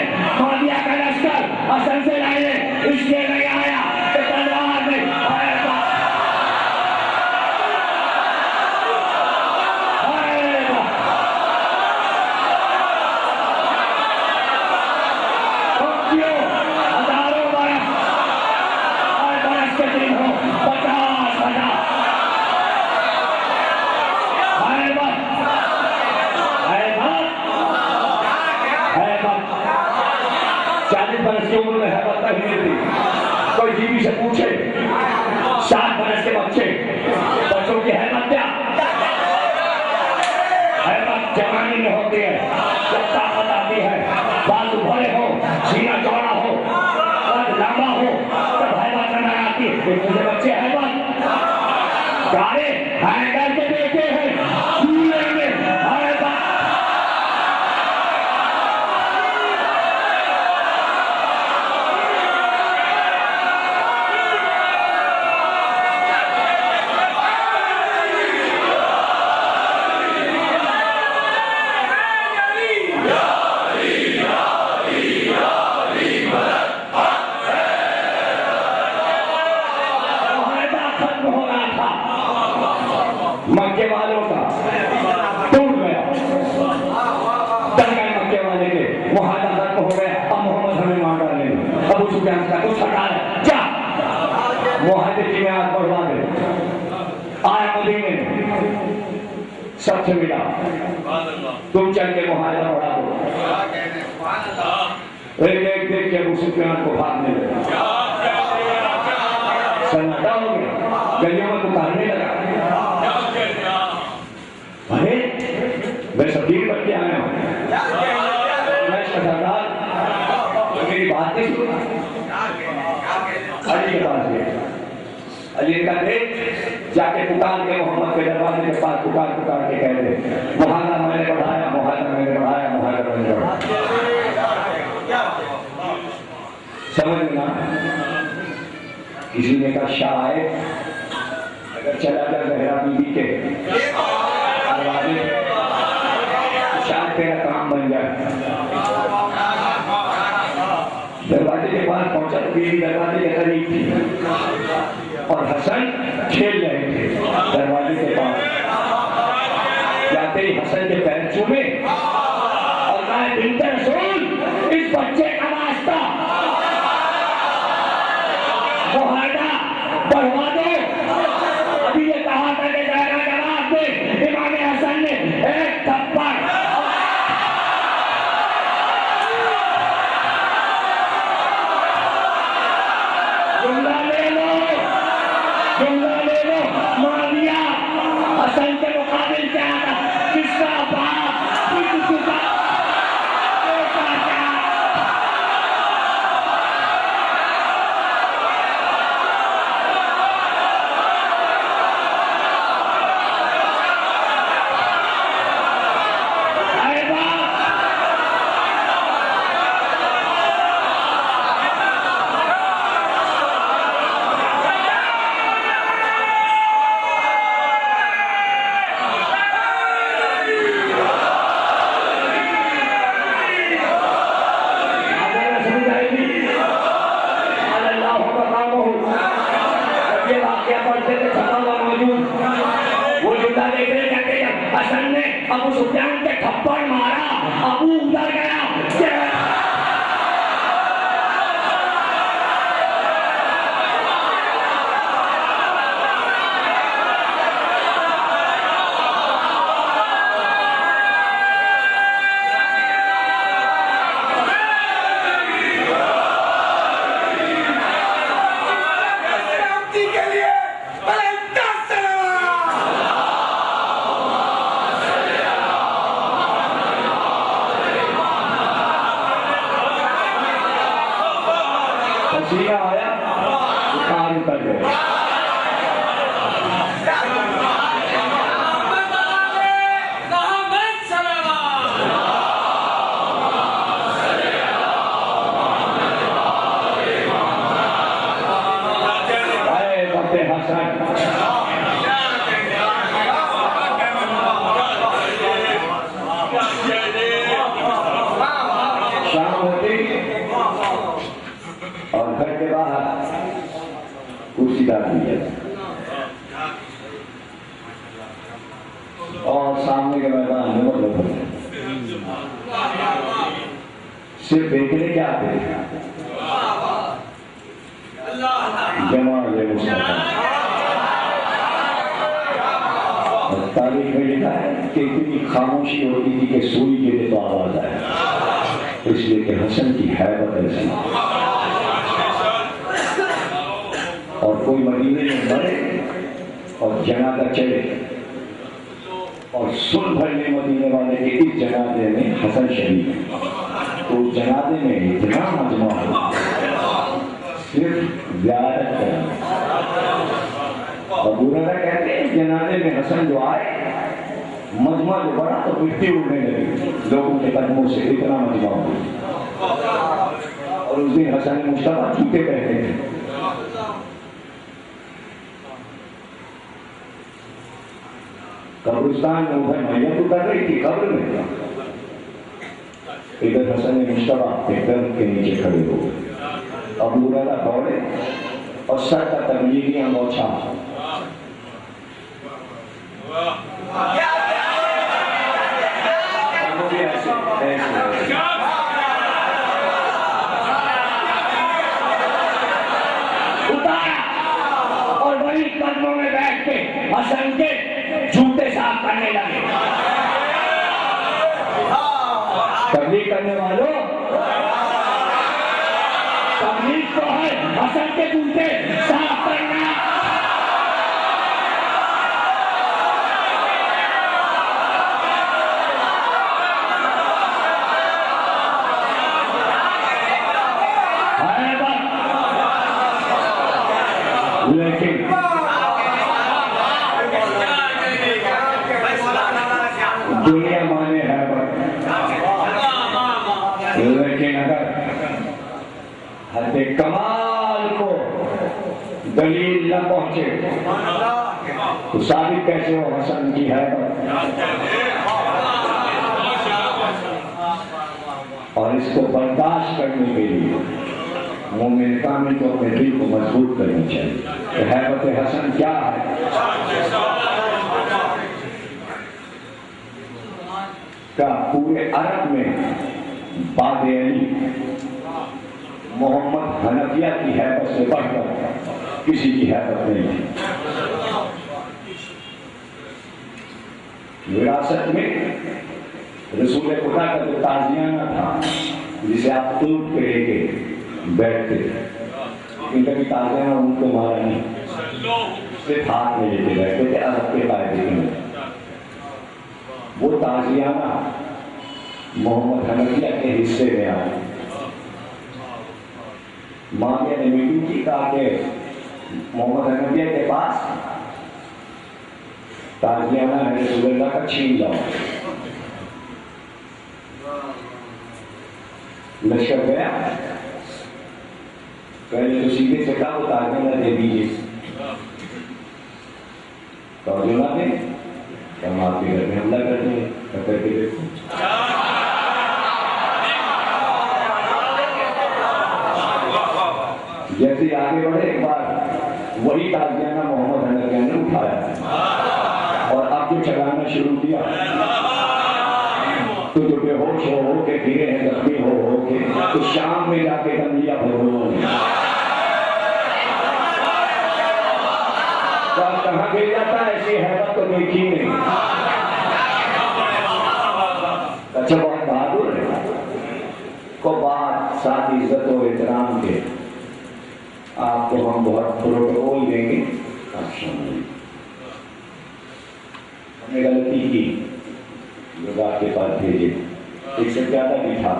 तारुण्य होती है, जब ताकत आती है, बाजू भरे हो, सीना चौड़ा हो, कद लंबा हो, तब हैबत नजर आती है। मुझे बच्चे हैबत गारे हैदर के बेटे हैं, दूल्हे में हैबत। मक्के वालों का टूट गया, डर गए मक्के वाले के, मुहादा खत्म हो गया। अब मोहम्मद हमें मार डालेंगे, अबू सुफियान का कुछ हटा है क्या? मुहादे की में आग बढ़वा दे। आया मदीने में सबसे मिला, तुम चल के मुहादा बढ़ा दो। एक देख के अबू सुफियान को भागने लगा, सन्नाटा हो गया, गलियों में पुकारने लगा, अरे मैं शबीर बन के आया हूँ, मैं शहजादा, मेरी बात नहीं सुना। अली के पास गया, अली का देख जाके पुकार के मोहम्मद के दरवाजे के पास पुकार पुकार के कह दे, मुहादा मैंने बढ़ाया, मुहादा मैंने बढ़ाया, मुहादा मैंने बढ़ाया। समझ में ना? किसी ने कहा शायद अगर चला जाए जहरा बीबी के शायद तेरा काम बन जाए। दरवाजे के पास पहुंचा तो बीवी दरवाजे के करीब थी और हसन खेल रहे थे दरवाजे के पास। जाते ही हसन के पैर चूमे और कहा, बिन्ते रसूल, इस बच्चे का रास्ता मुहादा बढ़वा दो। अभी ये कहा था कि जहरा जवाब दे, इमाम हसन ने एक थप्पड़ जुमला ले लो, मार दिया। हसन के मुकाबिल क्या था? किसका बाप, किसका बेटा क्या? हसन ने अबू सुफियान के थप्पड़ मारा, अबू उधर गया। पसीना आया, बुखार उतर गया। शाम होती और घर के बाहर कुर्सी डाल दी जाती और सामने के मैदान में मतलब सिर्फ देखने क्या आते जमा तारीख में लिखा है कि इतनी खामोशी होती थी कि सुई गिरे तो आवाज आए, इसलिए कि हसन की हैबत ऐसी। और कोई मदीने में मरे और जनाजा चले और सुन भरने मदीने वाले के इस जनाजे में हसन शरीफ, तो जनाजे में इतना मजमा हो, सिर्फ ज़ियारत करना। अबू हुरैरा कहते हैं जनाजे में हसन जो आए, मजमा जो बड़ा तो मिट्टी उड़ने लगी लोगों के कदमों से, इतना मजमा हो। और उस दिन हसन मुश्तबा जूते पहने थे। कब्रिस्तान में उधर मैयत उतर रही थी कब्र में, इधर हसन मुश्तबा एक दर्द के नीचे खड़े हो गए। अबू हुरैरा दौड़े और सर का तबलीगियां बौछा। उतारा और वही कदमों में बैठ के हसन के जूते साफ करने लगे। तबलीग करने वालों, तबलीग तो है हसन के जूते साफ करना। लेकिन दुनिया माने है, लेकिन अगर हद कमाल को दलील न पहुंचे तो साबित कैसे हो हसन की है। और इसको बर्दाश्त करने के लिए मोमिन कामिल को अपने दिल को मजबूत करना चाहिए। तो हैबत हसन क्या है? का पूरे अरब में बाद अली मोहम्मद हनफिया की हैबत से बढ़कर किसी की हैबत नहीं थी। विरासत में रसूल खुदा का जो ताजियाना था, जिसे आप तूब के लेके बैठते थे, इनका भी ताजियाना उनको मारा नहीं, सिर्फ हाथ में लेके बैठते थे अरब के कायदे में। वो ताजियाना मोहम्मद हनफिया के हिस्से में आया। माविया ने मीटिंग की, कहा कि मोहम्मद हनफिया के पास ताजियाना है रसूलुल्लाह का, छीन जाओ। लश्कर गया, पहले तो सीधे से कहा वो ताजियाना दे दीजिए, ताजियाना दे, हम आपके घर में हमला कर देंगे। करके देखो, जैसे आगे बढ़े एक बार वही ताजियाना मोहम्मद हनफिया ने उठाया और अब जो चलाना शुरू किया, तो जो बेहोश हो के गिरे हैं, जख्मी हो के, तो शाम में जाके दम लिया भगवान कहाँ गिर जाता है, ऐसी हैबत तो देखी नहीं। अच्छा, बहुत बहादुर है को बात साथ इज्जत और एहतराम के आपको हम बहुत प्रोटोकॉल देंगे। हमने गलती की, लोग आपके पास भेजे, एक से ज्यादा भी था,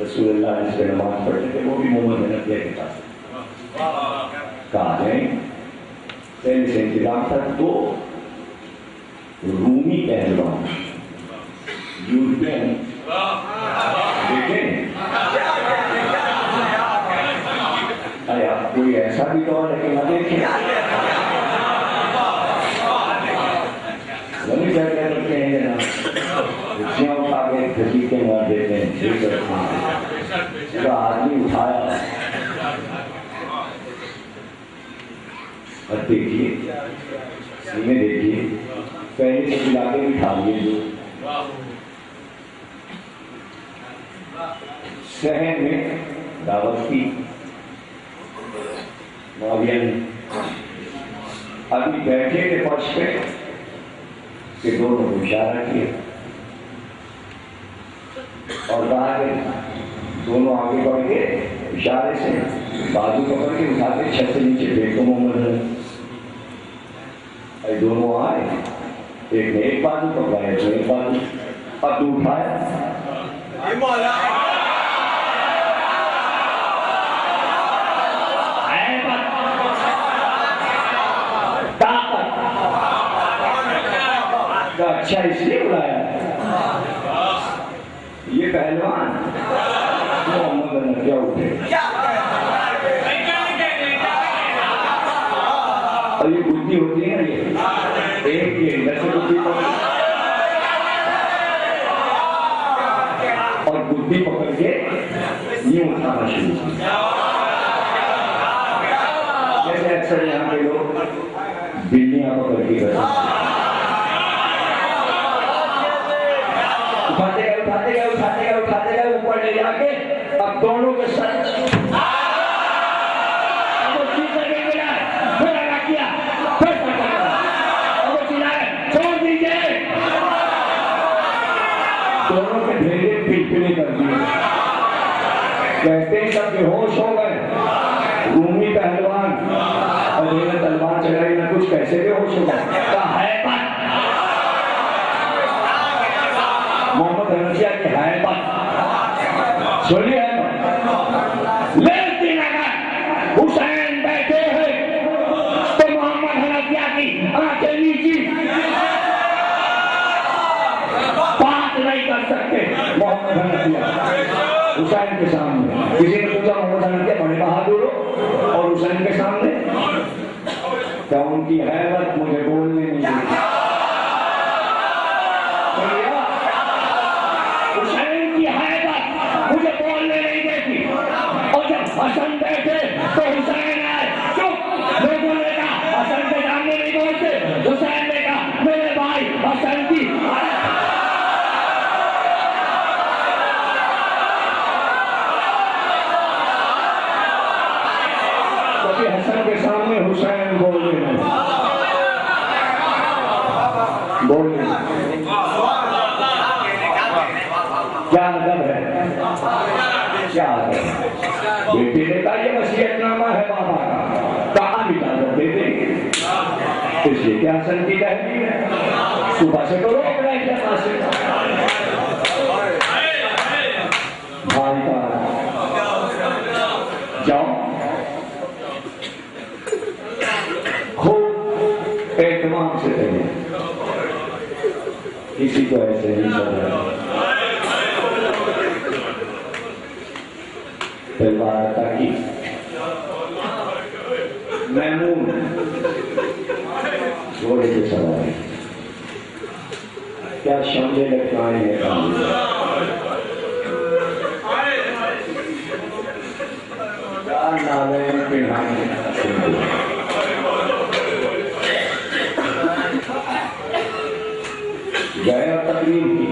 रसूलुल्लाह जिस पे नमाज पढ़ते थे वो भी मोहम्मद हनफिया के पास। कहा जाए पहले से इंतजाम था, तो रूमी पहलवान यूरोपियन देखें, अरे आप कोई ऐसा भी दौर है कि ना देखें, वही क्या क्या करते हैं ना, रुपया उठा के घसीटे मार देते हैं। तो आदमी उठाया और देखिए, सीने देखिए, पहले से इलाके भी खा लिए जो शहर में दावत की माविया ने अभी बैठे थे फर्श पे कि दोनों को इशारा किया और कहा कि दोनों आगे बढ़ के इशारे से बाजू पकड़ के उठा के छत से नीचे फेंको मोहम्मद। दोनों आए एक ने एक बाजू पकड़ाया, तो एक बाजू अब तू उठाया, अच्छा इसलिए बुलाया ये पहलवान मोहम्मद क्या उठे और ये बुद्धि होती है ना, ये एक ये वैसे बुद्धि और बुद्धि पकड़ के यूं उठाना शुरू किया। जैसे अक्सर यहाँ के लोग बिल्लियां पकड़ के उठाते गए ऊपर ले जाके अब दोनों के साथ छोड़ दीजिए, दोनों के ढेरे पिलपिले कर दिए। कहते हैं सब बेहोश हो गए। रूमी पहलवान और जिन्हें तलवार चलाई ना कुछ कैसे बेहोश हो गए। मोहम्मद हनफिया की हैबत सुनिए, लेकिन अगर हुसैन बैठे हैं तो मोहम्मद हनफिया की आंखें नीची बात नहीं कर सकते। मोहम्मद हनफिया हुसैन के सामने, किसी ने पूछा मोहम्मद हनफिया बड़े बहादुर हो और हुसैन के सामने क्या उनकी हैबत मुझे बोलने नहीं दी। मुझे बोलने नहीं देती और जब हसन बैठे तो हुसैन आए चुप, लोगों ने कहा हसन के सामने नहीं बोलते। हुसैन ने कहा मेरे भाई हसन की कभी हसन के सामने हुसैन बोले नहीं, बोले क्या मतलब है, क्या है? बेटे ने कहा ये वसीयतनामा है बाबा का, कहाँ इजाजत दे देंगे, इसलिए क्या हसन की तहरीर है, सुबह से तो रोक रहे थे कासिम भाई का जाओ खूब एहतमाम से करिए, किसी को ऐसे नहीं कर रहा। तलवार की महमूद घोड़े के सवार क्या शमले लटकाए हैं क्या नारायण पिढ़ाए गया तकलीफ की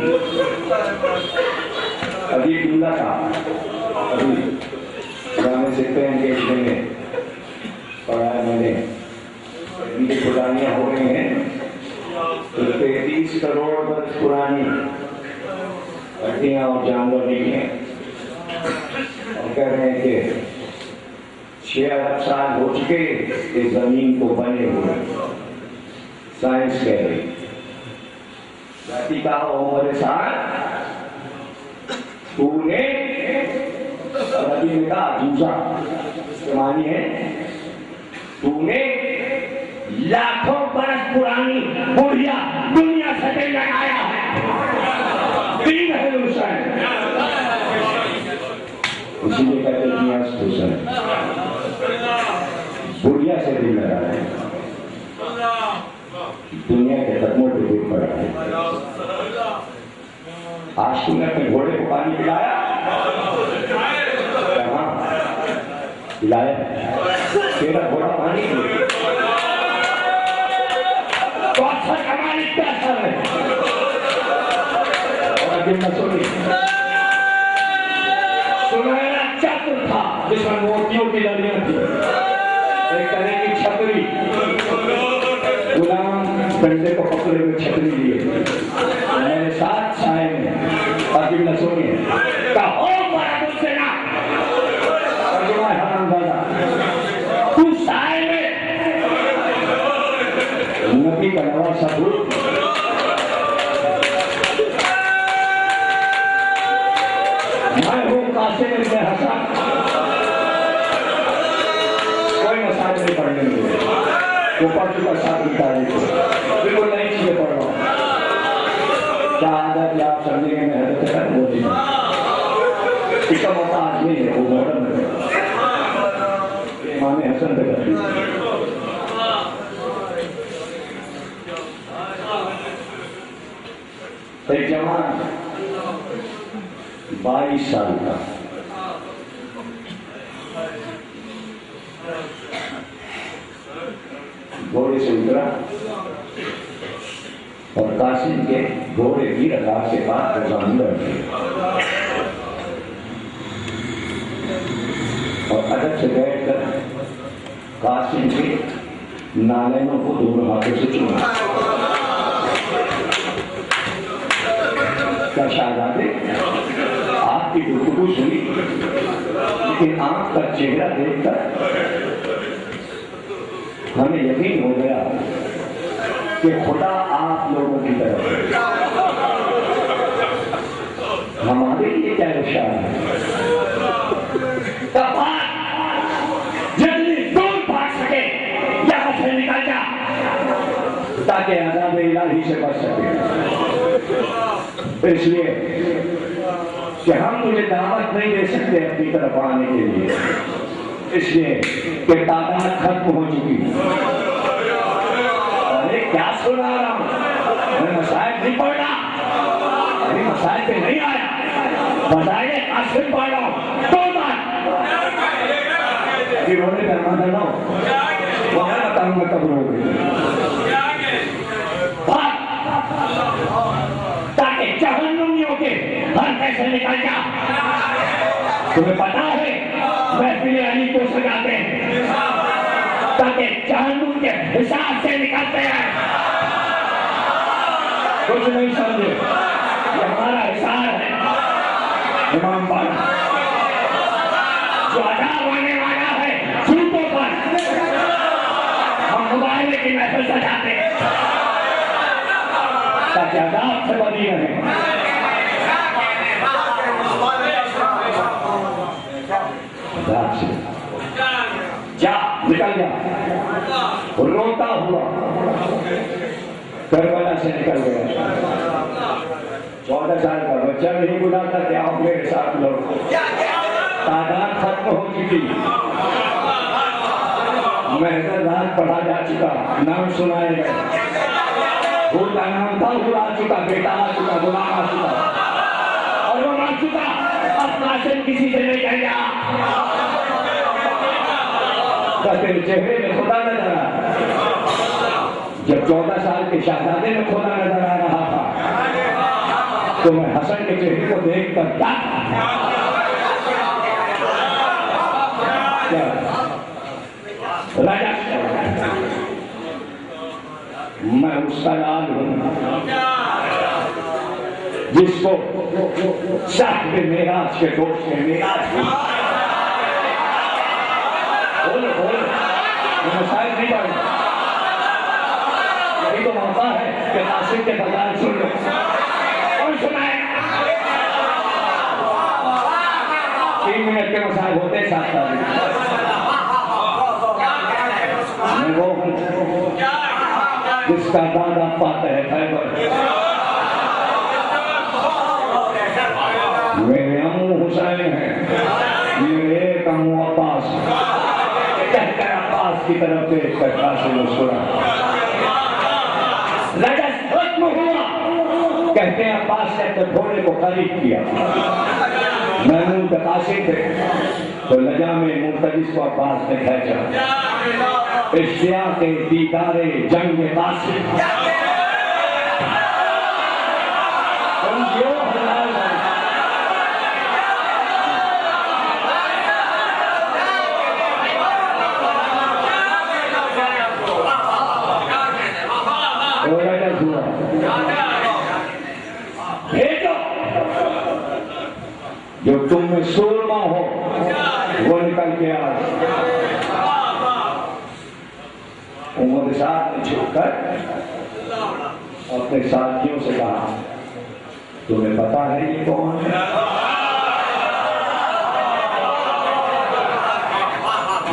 अभी दूल्हा का अभी पुराने से एंगेजमेंट में पढ़ा है मैंने, इनकी पुरानियां हो रही हैं तो 33 करोड़ वर्ष पुरानी हड्डियां और जानवर निकले और कह रहे हैं कि 6 अरब साल हो चुके इस जमीन को बने हुए। साइंस कह रही जाति का उम्र साल तूने नबी का दूसरा मानी है, तूने लाखों बरस पुरानी बुढ़िया दुनिया से लगाया है, दीन है हुसैन, इसीलिए कहते हैं हुसैन बुढ़िया से दिल लगाया है, दुनिया के कदमों पे दूर पड़ा है। आज तुमने अपने घोड़े को पानी पिलाया, पिलाया तेरा घोड़ा पानी तो अच्छा कमाने क्या असर है। और अभी मैं सुनहरा चक्र था जिसमें मोतियों की लड़ियां थी, एक तरह की छतरी, गुलाम डंडे को पकड़े हुए छतरी लिए मेरे साथ छाए में। अभी मैं सुनिए कहो बड़ा मुझसे ना तू साए में नबी का नवा सबूत वो पढ़ चुका साथ निकाले बिल्कुल नई चीजें पढ़ रहा हूँ। क्या आदत या आप समझेंगे मैं हदत है वो नहीं, इसका मौका आज नहीं है, वो मॉडर्न है। इमाम हसन पे कर एक जवान 22 साल का घोड़े से उतरा और कासिम के घोड़े की रकाब के बाद अंदर और अदब से बैठकर कासिम के नालैनों को दोनों हाथों से चूमा। क्या शहजादे, आपकी गुफ्तगू सुनी, लेकिन आंख का चेहरा देखकर हमें यकीन हो गया कि खुदा आप लोगों की तरफ है। हमारे लिए क्या इशारा है? जल्दी दूर भाग सके यहां से निकल जा ताकि अज़ाब इलाही से बच सके। इसलिए कि हम तुझे दावत नहीं दे सकते अपनी तरफ आने के लिए, इसलिए कि तादाद खत्म हो चुकी। अरे क्या सुना रहा हूं मैं, मसाइल नहीं पढ़ रहा, अरे मसाइल पे नहीं आया, बताइए कासिम पढ़ रहा हूं। दो बार रोने का मजा ना हो, वहां बताऊंगा कब रोगे, ताकि जहन्नुमियों के हर कैसे निकल जा। तुम्हें पता है महफिल अली को सजाते हैं ताकि जहन्नुम के हिसाब से निकलते हैं। कुछ नहीं समझे, ये हमारा हिसाब है इमाम बाला जो अदाब आने वाला है झूठों पर। हम मुबारक की महफिल सजाते हैं ताकि अदाब से बनी रहे। जा निकल जा, रोता हुआ करबला से निकल गया। 14 साल का बच्चा नहीं बुलाता कि आप मेरे साथ लड़ो, तादाद खत्म हो चुकी, महजर रात पढ़ा जा चुका, नाम सुनाए गए, भूला नाम था, हुआ चुका, बेटा आ चुका, गुलाम आ चुका और वो आ चुका। अब कासिम किसी से नहीं कह गया, तेरे चेहरे में खुदा नजर आ रहा। जब 14 साल के शहजादे में खुदा नजर आ रहा था तो मैं हसन के चेहरे को देखकर क्या राजा, मैं उसका लाल हूं जिसको साहिब मेराज के दोस्त के मेराज शायद नहीं पढ़, यही तो मौका है कि कासिम के फजाइल सुन लो। और सुनाए 3 मिनट के मसाइल होते 7 तारीख। मैं वो हूं जिसका दादा पाता है खैबर, मेरे अम्मू हुसैन है, मेरे एक अम्मू अब्बास की तरफ से सरकार से मुस्कुरा। राजा खत्म हुआ, कहते हैं अब्बास ने अपने घोड़े को खरीद किया। महमूद काशी थे तो लजा में मुर्तजिस को अब्बास ने खींचा। इश्तियाक के दीदारे जंग काशी जो तुम में सूरमा हो वो निकल के आ। उमर साथ ने छुपकर अपने साथियों से कहा, तुम्हें पता है ये कौन है?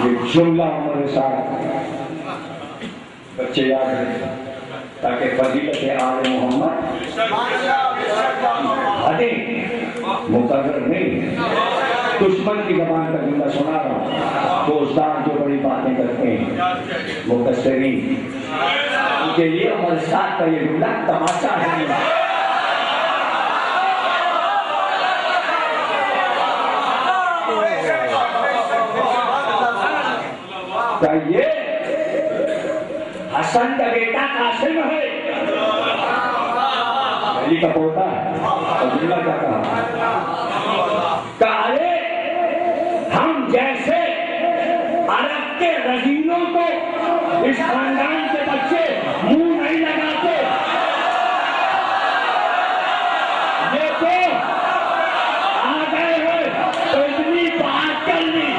ये जुमला उमर साथ बच्चे याद रखें ताकि फजीलत आले मोहम्मद अरे मुकर्रर नहीं, दुश्मन की जबान का जुमला सुना रहा हूँ। दोस्तान जो बड़ी बातें करते हैं मुकस्सरीन, उनके लिए हमारे साथ का ये जुमला तमाशा है। ये हसन का बेटा कासिम है, अली का पोता है। अब्दुल्ला क्या कहा? अरे हम जैसे अरब के रजीलों को इस खानदान के बच्चे मुंह नहीं लगाते, ये तो आ गए हैं तो इतनी बात कर ली।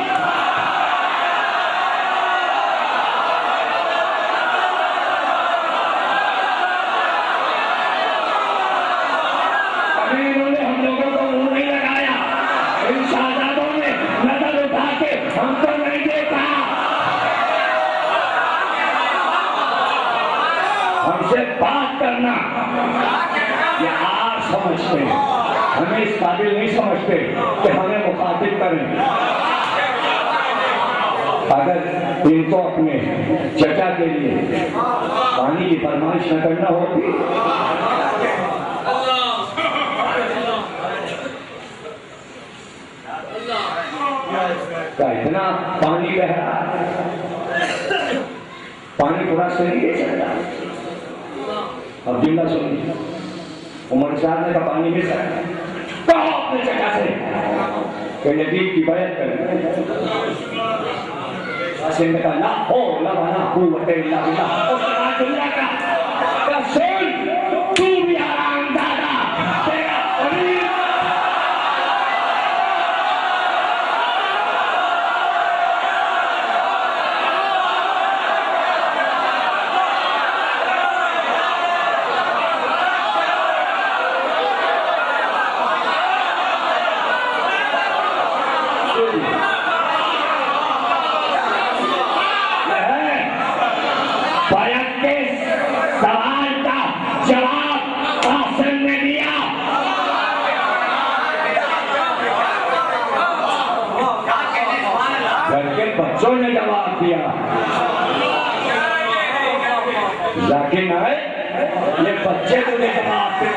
हमसे बात करना ये आप समझते हैं, हमें इस काबिल नहीं समझते कि हमें मुखातिब करें। अगर इनको अपने चचा के लिए पानी की फरमाइश न करना होती का इतना पानी बह रहा, पानी पूरा से नहीं दे सकता। अब जुमला सुनिए, उमर साहब ने कहा पानी मिल सकता तो अपने जगह से नबी की बयान करें। ने कहा ला हो लवाना कुव्वते इल्ला बिल्लाह। उसका जुमला का सुन, तू भी आराम दादा तेरा अमीर बच्चों ने जवाब दिया। जाकिर है ये बच्चे तुझे जवाब दे।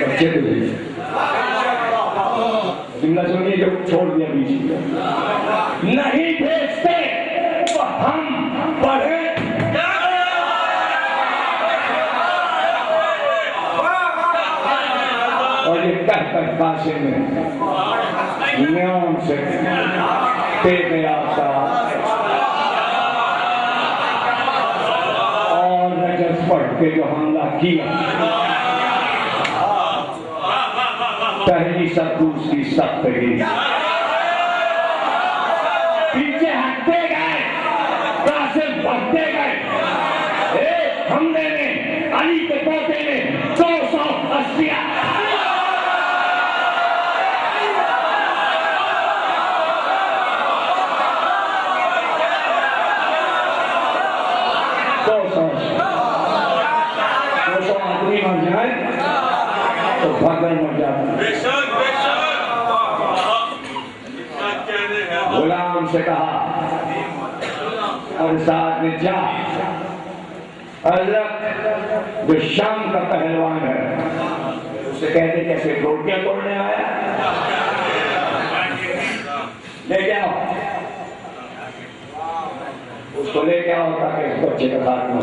बच्चे तुझे जुमला सुनिए, जो छोड़ दिया बीच नहीं भेजते तो हम पढ़े। और ये कहकर कासिम में नियम से दे गया था और नजर पढ़ के जो हमला किया, पहली सब दूसरी सब पहली पीछे हटते गए, कासिम भगते गए। एक हमले में अली के पोते ने 280 आदमी मर जाए तो भागल मर जाता। गुलाम से कहा और साथ में जा, हजरत जो शाम का पहलवान है उसे कहते कैसे रोटियां तोड़ने आया, ले जाओ उसको, ले जाओ ताकि इस बच्चे का खात्मा हो।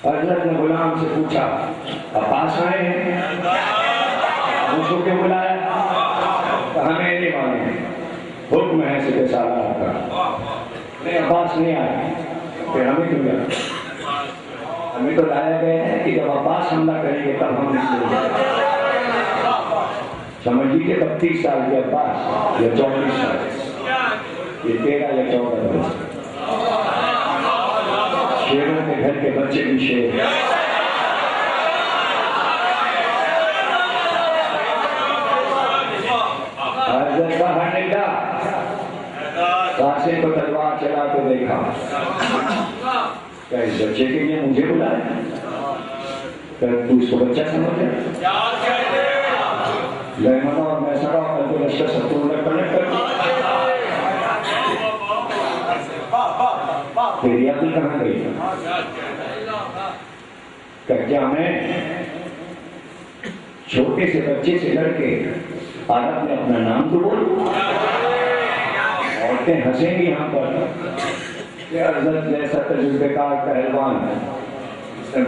हजरत ने गुलाम से पूछा पास आए हैं, उसको क्यों बुलाया? हमें नहीं मालूम, हुक्म है सीधे साला का। नहीं अब्बास नहीं आए, फिर हमें क्यों गया? हमें तो लाया गया है कि जब अब्बास हमला करेंगे तब हम निकलेंगे। समझ लीजिए 32 साल के अब्बास या 34 साल, ये 13 या 14 वर्ष। शेरों के घर के बच्चे भी शेर। जब बाहर निकला कासिम को तलवार चलाते देखा। क्या इस बच्चे के लिए मुझे बुलाया? तू इसको बच्चा समझ लहमना और मैसरा और तो लश्कर शत्रु ने कनेक्ट कर तेरी अकल कहाँ गई? क्या मैं छोटे से बच्चे से लड़के आरब में अपना नाम तो बोल? औरतें हंसेंगी हम पर। जैसा तजुर्बेकार पहलवान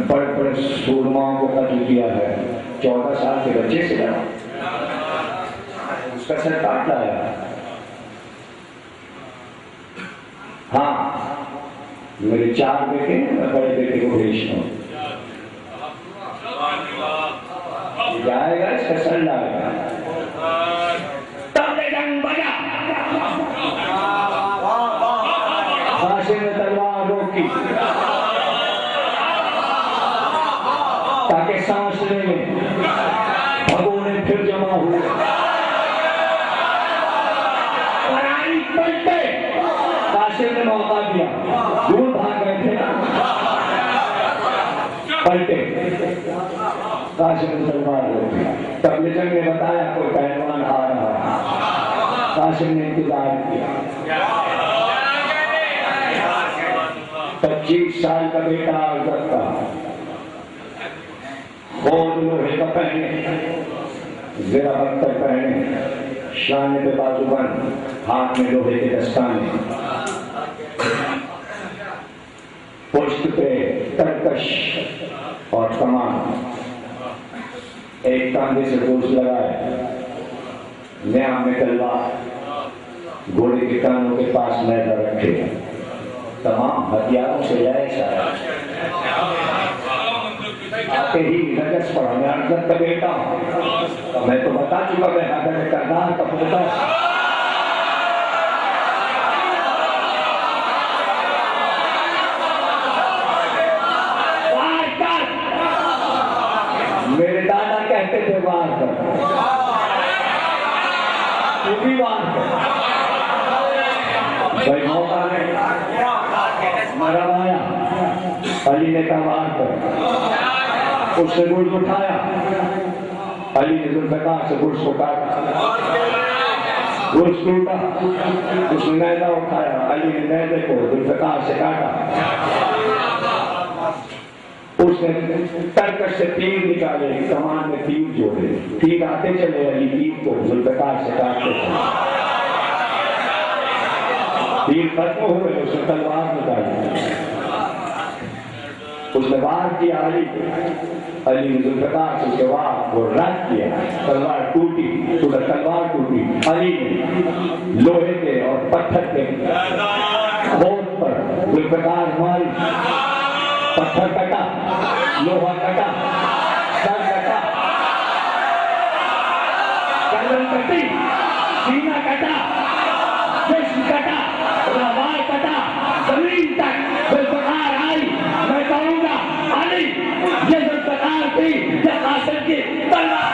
बड़े बड़े सूरमाओं को कत्ल किया है, 14 साल के बच्चे से लड़ा, उसका सर काट लाया। हाँ, मेरे 4 बेटे हैं, मैं बड़े बेटे को भेजता हूँ, जाएगा इसका सर लाएगा। तब जंग बजा। कासिम ने तलवार रोकी ताकि सांस लेने भगोने फिर जमा हुए। पराई पलटे कासिम ने मौका दिया, दूर भाग गए थे ना, पलटे कासिम ने तलवार रोकी। तब जंग ने बताया कोई पहलवान आ रहा है। कासिम ने इंतजार किया। 25 साल का बेटा आज़ाद का खोद लोहे का पहने, ज़रा बख्तर पहने, शान पे बाजूबंद, हाथ में लोहे के दस्ताने, पुष्ट पे तरकश और कमान, एक कांधे से गोश लगाए, नया में तलवार, घोड़े के कानों के पास मैदा रखे, तमाम हथियारों से लैस आया। आते ही नजस पड़ा, मैं अरजत का बेटा हूं। मैं तो बता चुका, मैं हैदर करदार का पोता। मेरे दादा कहते थे वार कर, तू भी वार कर। भाई मौका नहीं, मरा आया, अली ने कहा वार कर। उसने गुर्ज उठाया, अली ने जुल्फ़िकार से गुर्ज को काटा, गुर्ज टूटा। उसने मैदा उठाया, अली ने मैदे को जुल्फ़िकार से काटा। उसने तरकश से तीर निकाले, कमान में तीर जोड़े, तीर आते चले, अली तीर को जुल्फ़िकार से काटते थे। तीर खत्म हुए, उसने तलवार निकाली, उसने वार किया अली ने जुल्फ़िकार से उसके वार वो रद्द किया, तलवार टूटी, तलवार टूटी। अली ने लोहे के और पत्थर के खोद पर जुल्फ़िकार मारी, पत्थर कटा, लोहा कटा, सर कटा, गर्दन कटी, सीना कटा, जिस्म कटा, रवार कटा, जमीन तक जुल्फ़िकार आई। मैं कहूँगा अली ये जुल्फ़िकार थी, ये कासिम की तलवार।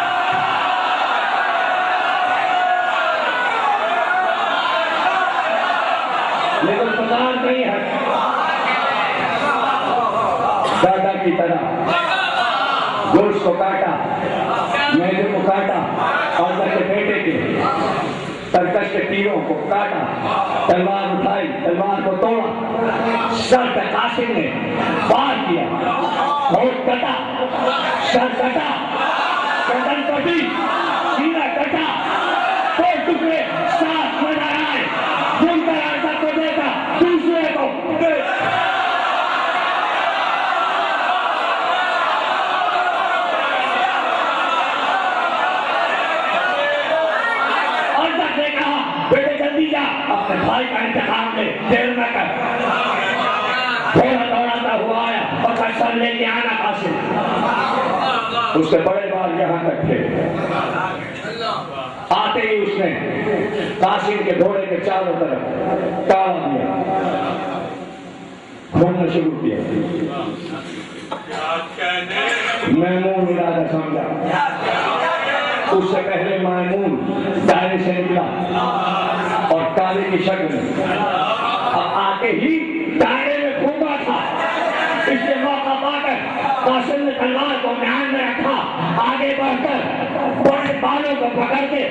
ये जुल्फ़िकार नहीं है, दादा की तरह गोश्त को काटा, मैदे को काटा, और के बेटे के तरकश के तीरों को काटा, तलवार उठाई, तलवार को तोड़ा, सर पे कासिम ने वार किया, होठ कटा, सर कटा, गर्दन कटी, सीना कटा, 2 टुकड़े, 7 नजर आए। सुनकर आज़ाद को देखा, दूसरे को अपने भाई का इंतकाम में देर न कर। थोड़ा दौड़ाता हुआ आया, पकड़ सर लेके आना कासिम। उसके बड़े बाल यहाँ तक थे। आते ही उसने कासिम के घोड़े के चारों तरफ ताला दिया, घूमना शुरू किया। मैं मुंह इरादा समझा, उससे पहले मैमून दायरे से निकला और काले की शक्ल में अब आके ही दायरे में घूमा था। इसलिए मौका पाकर कासिम ने तलवार को ध्यान में रखा, आगे बढ़कर बड़े बालों को पकड़ के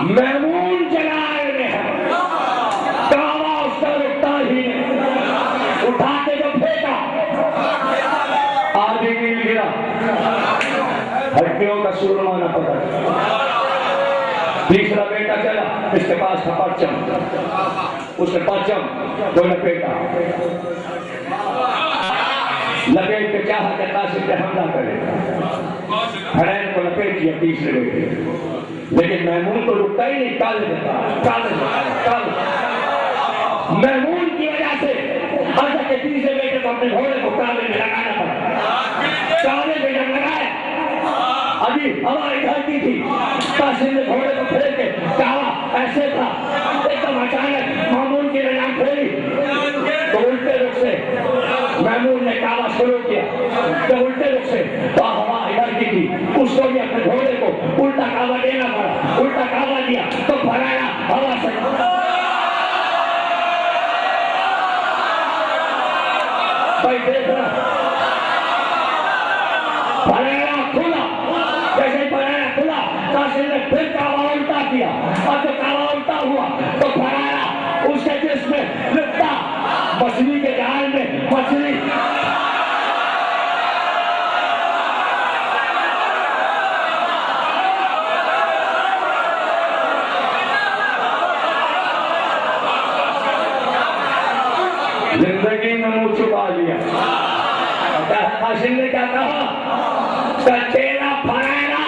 मैमून जलाए में है, कावा उसका रुकता ही नहीं, उठा के जो फेंका आगे गिर गिरा, हड्डियों का सुरमा न पकड़। तीसरा बेटा चला, इसके पास था परचम, उसने परचम को लपेटा, लपेट के चाहा के कासिम पे हमला करे, हरैन को लपेट दिया तीसरे बेटे, लेकिन मैमून को रुकता ही नहीं, काले मैमून की वजह से हर के तीसरे बेटे को अपने घोड़े को काले में लगाना पड़ा। काले में जब लगाया, अभी हवा इधर की थी, कासिम ने घोड़े को फेर के काला ऐसे था, एकदम अचानक मैमून की लगाम फेरी तो उल्टे रुख से मैमून ने काला शुरू किया, तो उल्टे रुख से तो हवा इधर की थी, उसको भी अपने घोड़े को उल्टा कावा देना पड़ा, उल्टा कावा दिया तो फराया हवा से। भाई देखना, फराया खुला, जैसे फराया खुला कासिम ने फिर कावा उल्टा किया, और जब कावा उल्टा हुआ तो फराया उसके जिस्म में लिपटा, मछली के जाल में मछली जिंदगी में मुंह छुपा लिया। कासिम ने क्या कहा, तेरा फराना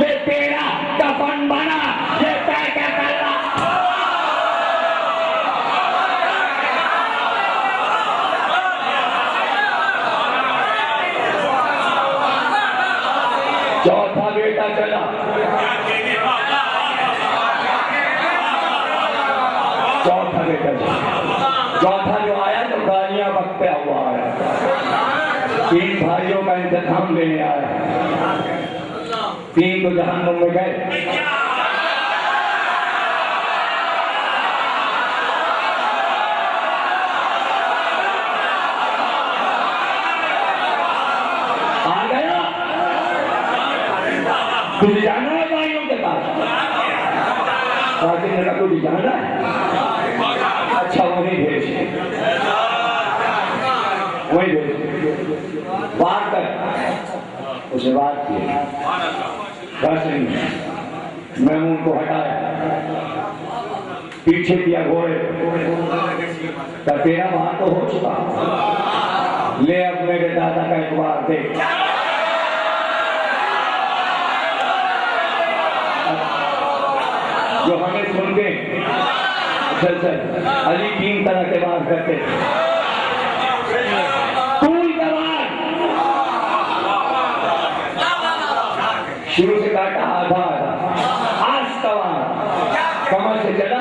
ये तेरा कफन बना, ये तय क्या करना। चौथा बेटा चला, चौथा जो आया तो गालियां बकता हुआ आया, तीन भाइयों का इंतजाम लेने आया, तीन तो जहन्नुम में गए। आ गया, तुझे जाना है भाइयों के पास? कासिम ने कहा तुझे जाना है? अच्छा वही भेज, वही भेज, बात कर। उसे बात की, कासिम मैमून को हटाया, पीछे किया घोड़े का, तेरा बात तो हो चुका, ले अब मेरे दादा का एक बार देख। जो हमें सुनते चल अली 3 तरह के बात करते, तूल का बात शुरू से काटा आधा आधा, आज का बात कमर से चला,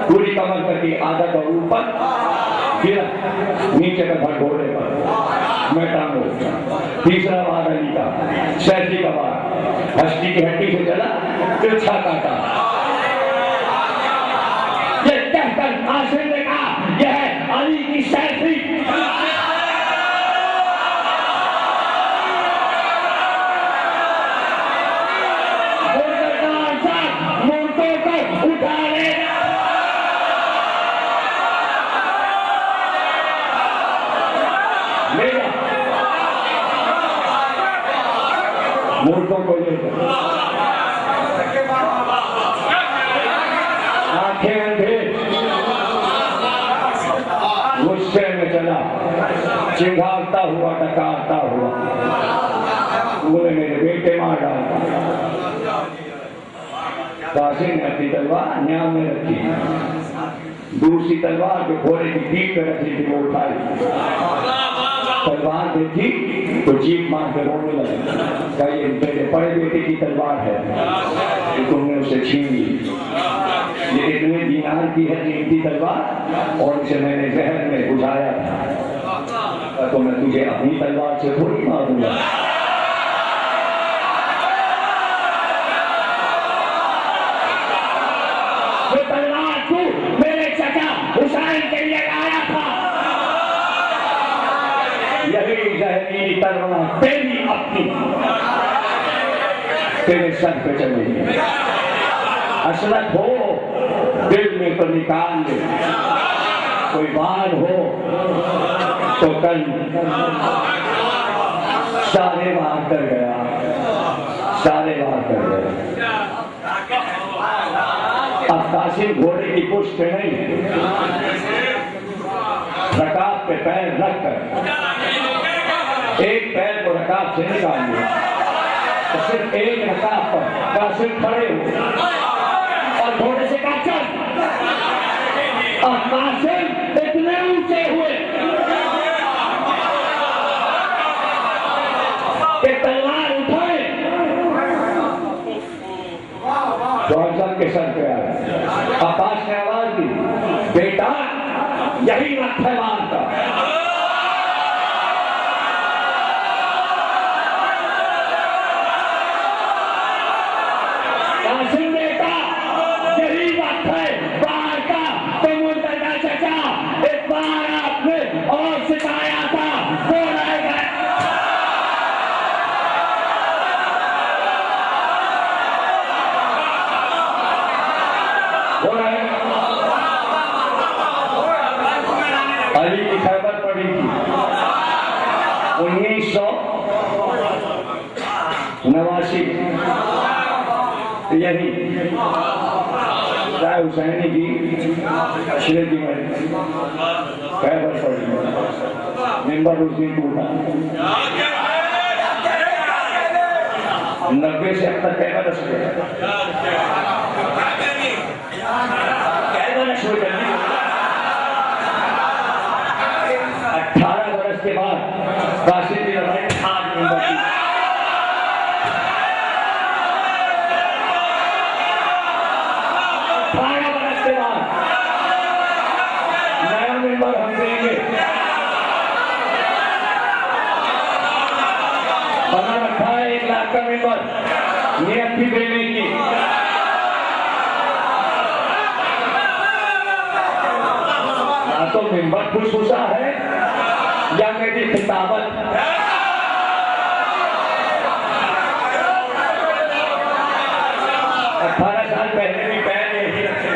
पूरी कमर करके आधा का ऊपर गिरा, नीचे का घर घोड़े पर मैं टांगो। तीसरा बार अली का, सैसी का बार हस्ती की हड्डी से चला, तिरछा काटा। कासिम ने कहा यह है अली की सैफी। मूर्तों को उठा ले, मूर्तों को ले आंखें अंधे, गुस्से में चला, चिंगारता हुआ, टकारता हुआ, बोले मेरे बेटे मार डाला। कासिम ने अपनी तलवार न्याम में रखी, दूसरी तलवार जो घोड़े की पीठ पे रखी थी वो उठाई, तलवार देखी तो चीख मार कर रोने लगे, कहा ये तेरे बड़े बेटे की तलवार है, तो तुमने उसे छीन ली, ये इतने दीनार की है कीमती तलवार और इसे मैंने जहर में बुझाया था, तो मैं तुझे अपनी तलवार से थोड़ी मारूंगा। वो तलवार तू मेरे चचा हुसैन के लिए लाया था, यही जहरीली तलवार तेरी अपनी तेरे सर पे चलेगी, असलत हो दिल में तो निकाल ले, कोई बार हो तो कल सारे बार कर गया, सारे बार कर गया। अब कासिम घोड़े की पुष्ट पे नहीं, रकाब पे पैर रखकर एक पैर को रकाब से निकाल दिया, तो सिर्फ एक रकाब पर कासिम खड़े हो और घोड़े से कहा चल। और कासिम इतने ऊंचे हुए कि तलवार उठाए तो अफजल के सर पे आया। अब्बास ने आवाज दी, बेटा यही वक्त है मार का। कासिम ने कहा यही वक्त है बाहर का, तो मुर्तजा चचा एक बार आपने और सिखाया था वो रह गए। अली की खैबर पड़ी थी 1989, यही राय हुसैनी की अशरती में खैबर पड़ी, मेंबर उस दिन टूटा, 90 से अब तक खैबर रस गया, खैबर रस हो जाती। 18 वर्ष के बाद कासिम की लड़ाई आज मेंबर की, 18 वर्ष के बाद नया मेंबर हम देंगे, बना रखा है 1 लाख का मेंबर, नियत भी देने की। तो मेंबर खुशखुशा है या मेरी खिताबत? अठारह साल पहले भी पैर यही रखे,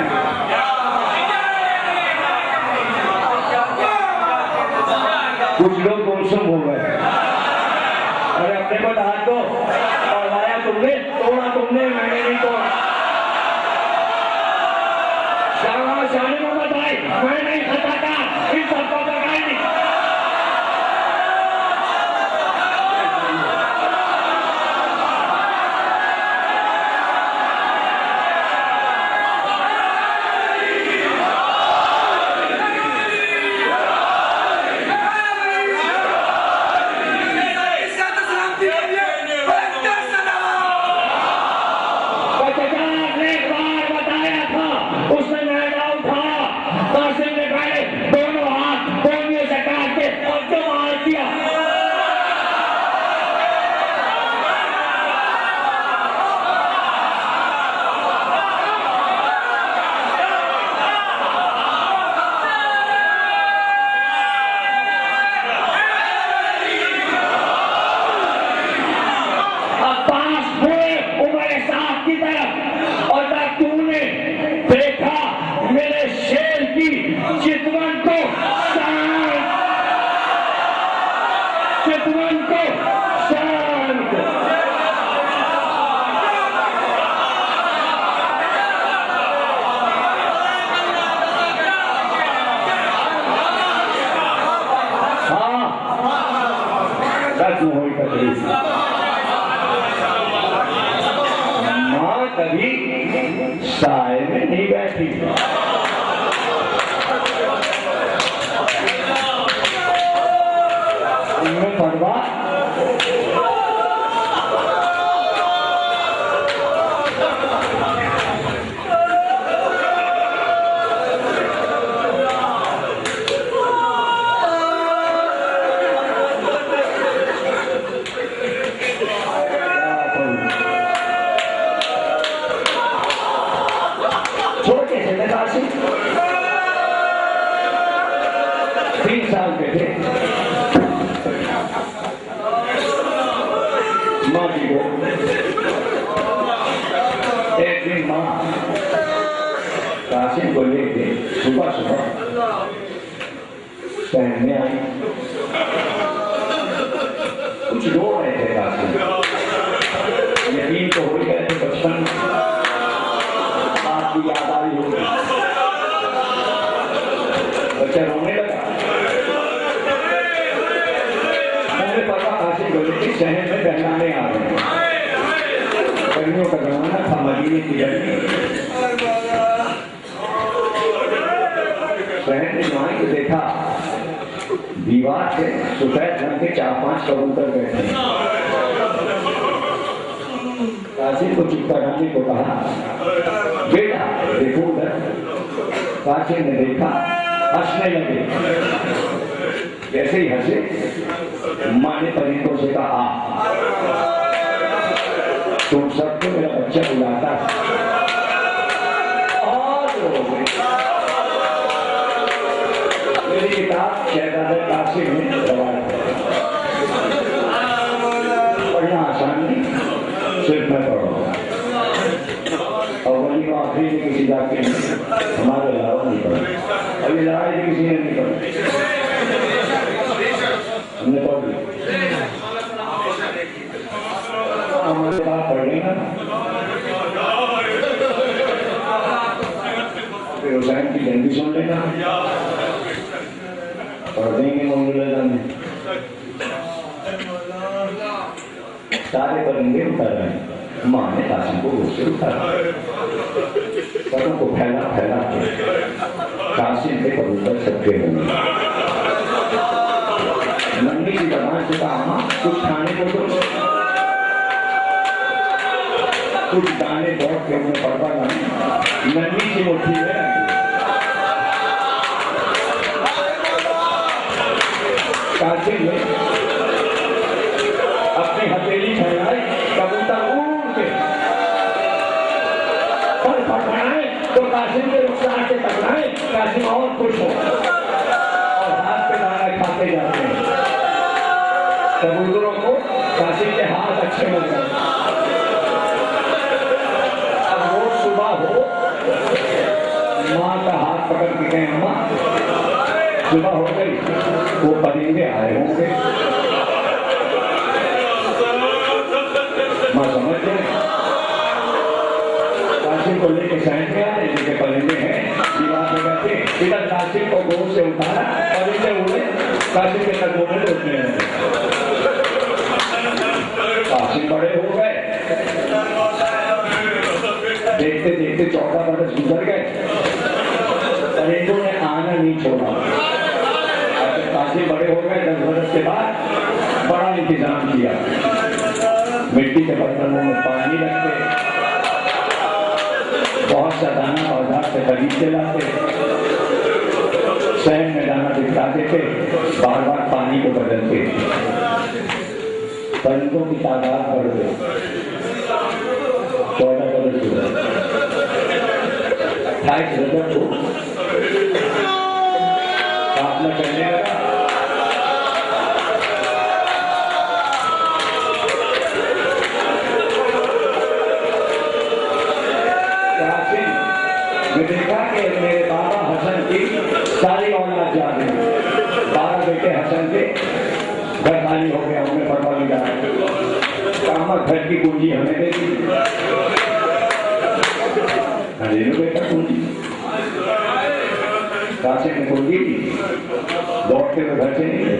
कुछ लोग गुमसुम हो गए, अरे अपने को ढाल दो, और लाया तुमने, तोड़ा तुमने, मैंने नहीं तोड़ा। शानी मोहम्मद भाई, मैं नहीं खताता, इन सबको जगाए नहीं। मां कभी नहीं बैठी। इनमें पड़वा छोटे से नकाशी 3 साल के थे। माँ जी को एक दिन माँ काशी को लेके सुबह पहनने आई। कुछ रो रहे थे काशी। यकीन तो हो गए थे बचपन बात की याद आई होगी। बच्चा रोने लगा। मैंने पता काशी को लेके शहर में पहनाने आ रहे हैं। गर्मियों का जमाना था, मदीने की गर्मी। शहर ने वहां को देखा, दीवार से सफेद रंग के 4-5 कबूतर बैठे। काशी को चुप कराने को कहा, बेटा देखो उधर। काशी ने देखा, हंसने लगे। जैसे ही हंसे, माँ ने परिंदों से कहा, तुम सबको मेरा बच्चा बुलाता है। मेरी किताब शहजादे कासिम में रवायत है। पढ़ना आसान नहीं, सिर्फ मैं पढ़ूंगा। और वही आखिरी में किसी जाके हमारे अलावा नहीं पढ़ा। अभी लड़ाई किसी ने नहीं पढ़ी, हमने पढ़ ली। हमारे पास पढ़ लेना, फिर हुसैन की जल्दी सुन लेना, पढ़ देंगे मौलूदा में। सारे परिंदे उतर रहे। माँ ने काशी को उससे उतारा। परों को फैला फैला के काशी से कबूतर सबके बने। नन्ही की जबान से कहा, माँ कुछ खाने को तो। कुछ दाने बहुत के उन्हें पड़वा नहीं, नन्ही की मुट्ठी में काशी ने अपनी हथेली फैलाई। कबूतर उड़ के पर पकड़ाए तो कासिम के रुखसार से टकराए। कासिम और खुश हो और हाथ पे दाना खाते जाते हैं। कबूतरों को कासिम के हाथ अच्छे लग गए। अब रोज सुबह हो, माँ का हाथ पकड़ के कहें, अम्मा सुबह हो गई, वो परिंदे आए होंगे। माँ समझ गए। कासिम को लेके शहर में आए, जिनके परिंदे हैं, दीवार पे बैठे। इधर कासिम को गोद से उतारा, परिंदे उड़े, कासिम के कदमों में उठने लगे। कासिम बड़े हो गए। देखते देखते 14 बरस गुजर गए। परिंदों ने आना नहीं छोड़ा। कासिम बड़े हो गए। 10 बरस के बाद बड़ा इंतजाम किया। मिट्टी के बर्तनों में पानी रखते, बहुत सा दाना बाजार से खरीद के लाते, शहर में दाना बिकता देते, बार बार पानी को बदलते। परिंदों की तादाद बढ़ गई। 14 बरस हुए। 28 रजब को काफिला चलने लगा। देखा कि मेरे बाबा हसन की सारी औलाद जा रही। 12 बेटे हसन के, घर खाली हो गया, उन्हें परवाह नहीं रहा। घर की कुंजी हमें दे दी। बेटा कुंजी कासिम ने कुंजी दी। दौड़ते हुए घर से निकले।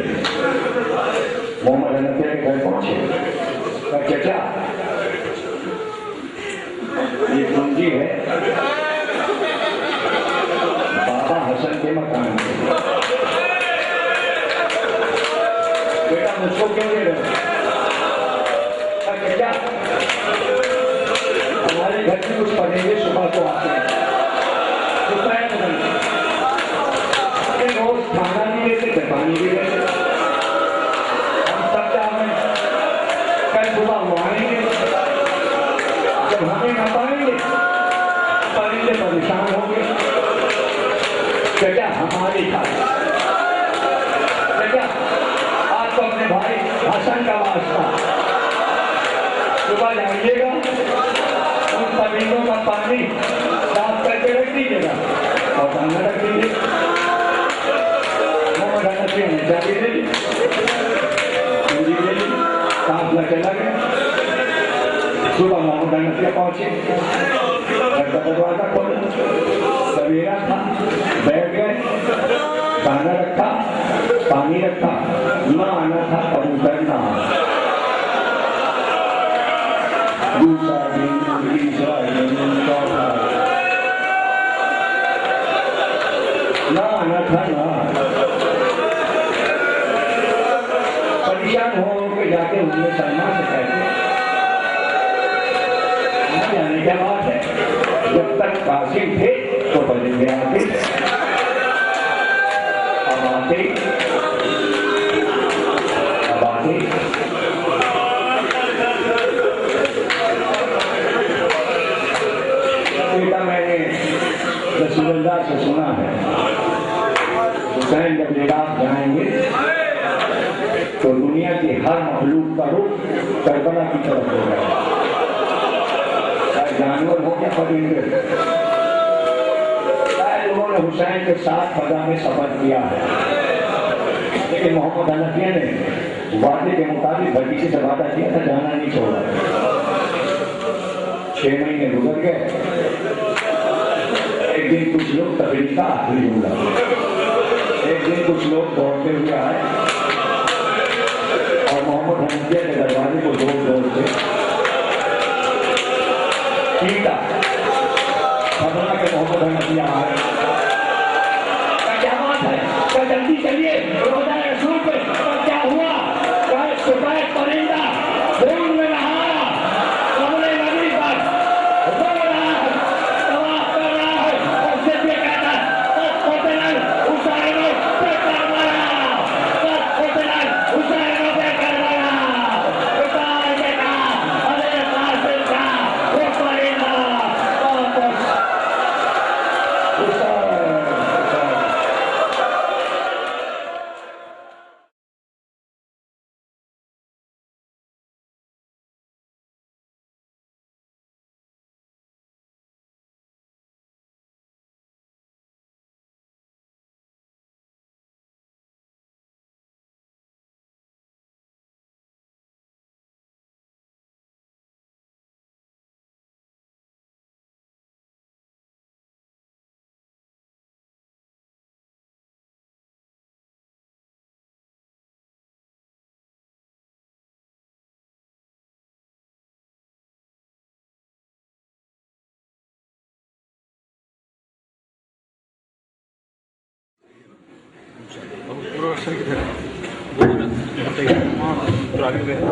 मोहम्मद हनफिया के घर पहुंचे। चाचा ये कुंजी है, के मकान। बेटा मुझको क्यों दे रहे? क्या हमारे घर में कुछ पढ़ेंगे सुबह को आते हैं, दोपहर को रोज खाना भी लेते थे, पानी भी लेते। हम सब क्या हमें कल सुबह मारेंगे, जब हमें न पाएंगे पढ़ेंगे परेशान होंगे। क्या हमारी था क्या? आज तो अपने भाई हसन का वास्ता सुबह जाइएगा, उन पनीरों का पानी साफ करके रख दीजिएगा और खाना रख दीजिए। मोहम्मद हनफी ने चाबी दे दी, साफ लगे लगे। सुबह मोहम्मद हनफी पहुंचे, घर का दरवाजा खोला, सवेरा था, बैठ गए, खाना रखा, पानी रखा, ना आना था कबूतर ना आना। दूसरा दिन, तीसरा दिन, चौथा ना आना था ना। परेशान हो के जाके उनमें सलमान से कहते जाने क्या बात है, जब तक कासिम थे तो परिंदे आते, अब आते बेटा मैंने रसूलुल्लाह से सुना है, हुसैन जब इराक जाएंगे तो दुनिया के हर मखलूक का रुख करबला की तरफ होगा, चाहे जानवर हो क्या परिंदे। शायद उन्होंने हुसैन के साथ फजा में सफर किया है, लेकिन मोहम्मद हनफिया ने वादे के मुताबिक भतीजे से वादा किया था, जाना नहीं छोड़ा। 6 महीने गुजर गए। एक दिन कुछ लोग तकरीर का आखिरी जुमला, एक दिन कुछ लोग दौड़ते हुए आए और मोहम्मद हनफिया के दरवाजे को जोर जोर से पीटा। खबरा के मोहम्मद हनफिया आए, क्या बात है, क्या जल्दी चलिए रोजा रसूल पे, क्या हुआ? सुबह परिंदा भूल में रहा, कमरे नदी पर रो रहा है, तवाफ कर रहा है और सिर्फ ये कहता है हुसैन हुसैन पे करबला, हुसैन हुसैन पे करबला। हुसैन बेटा अरे कासिम का वो परिंदा पूरा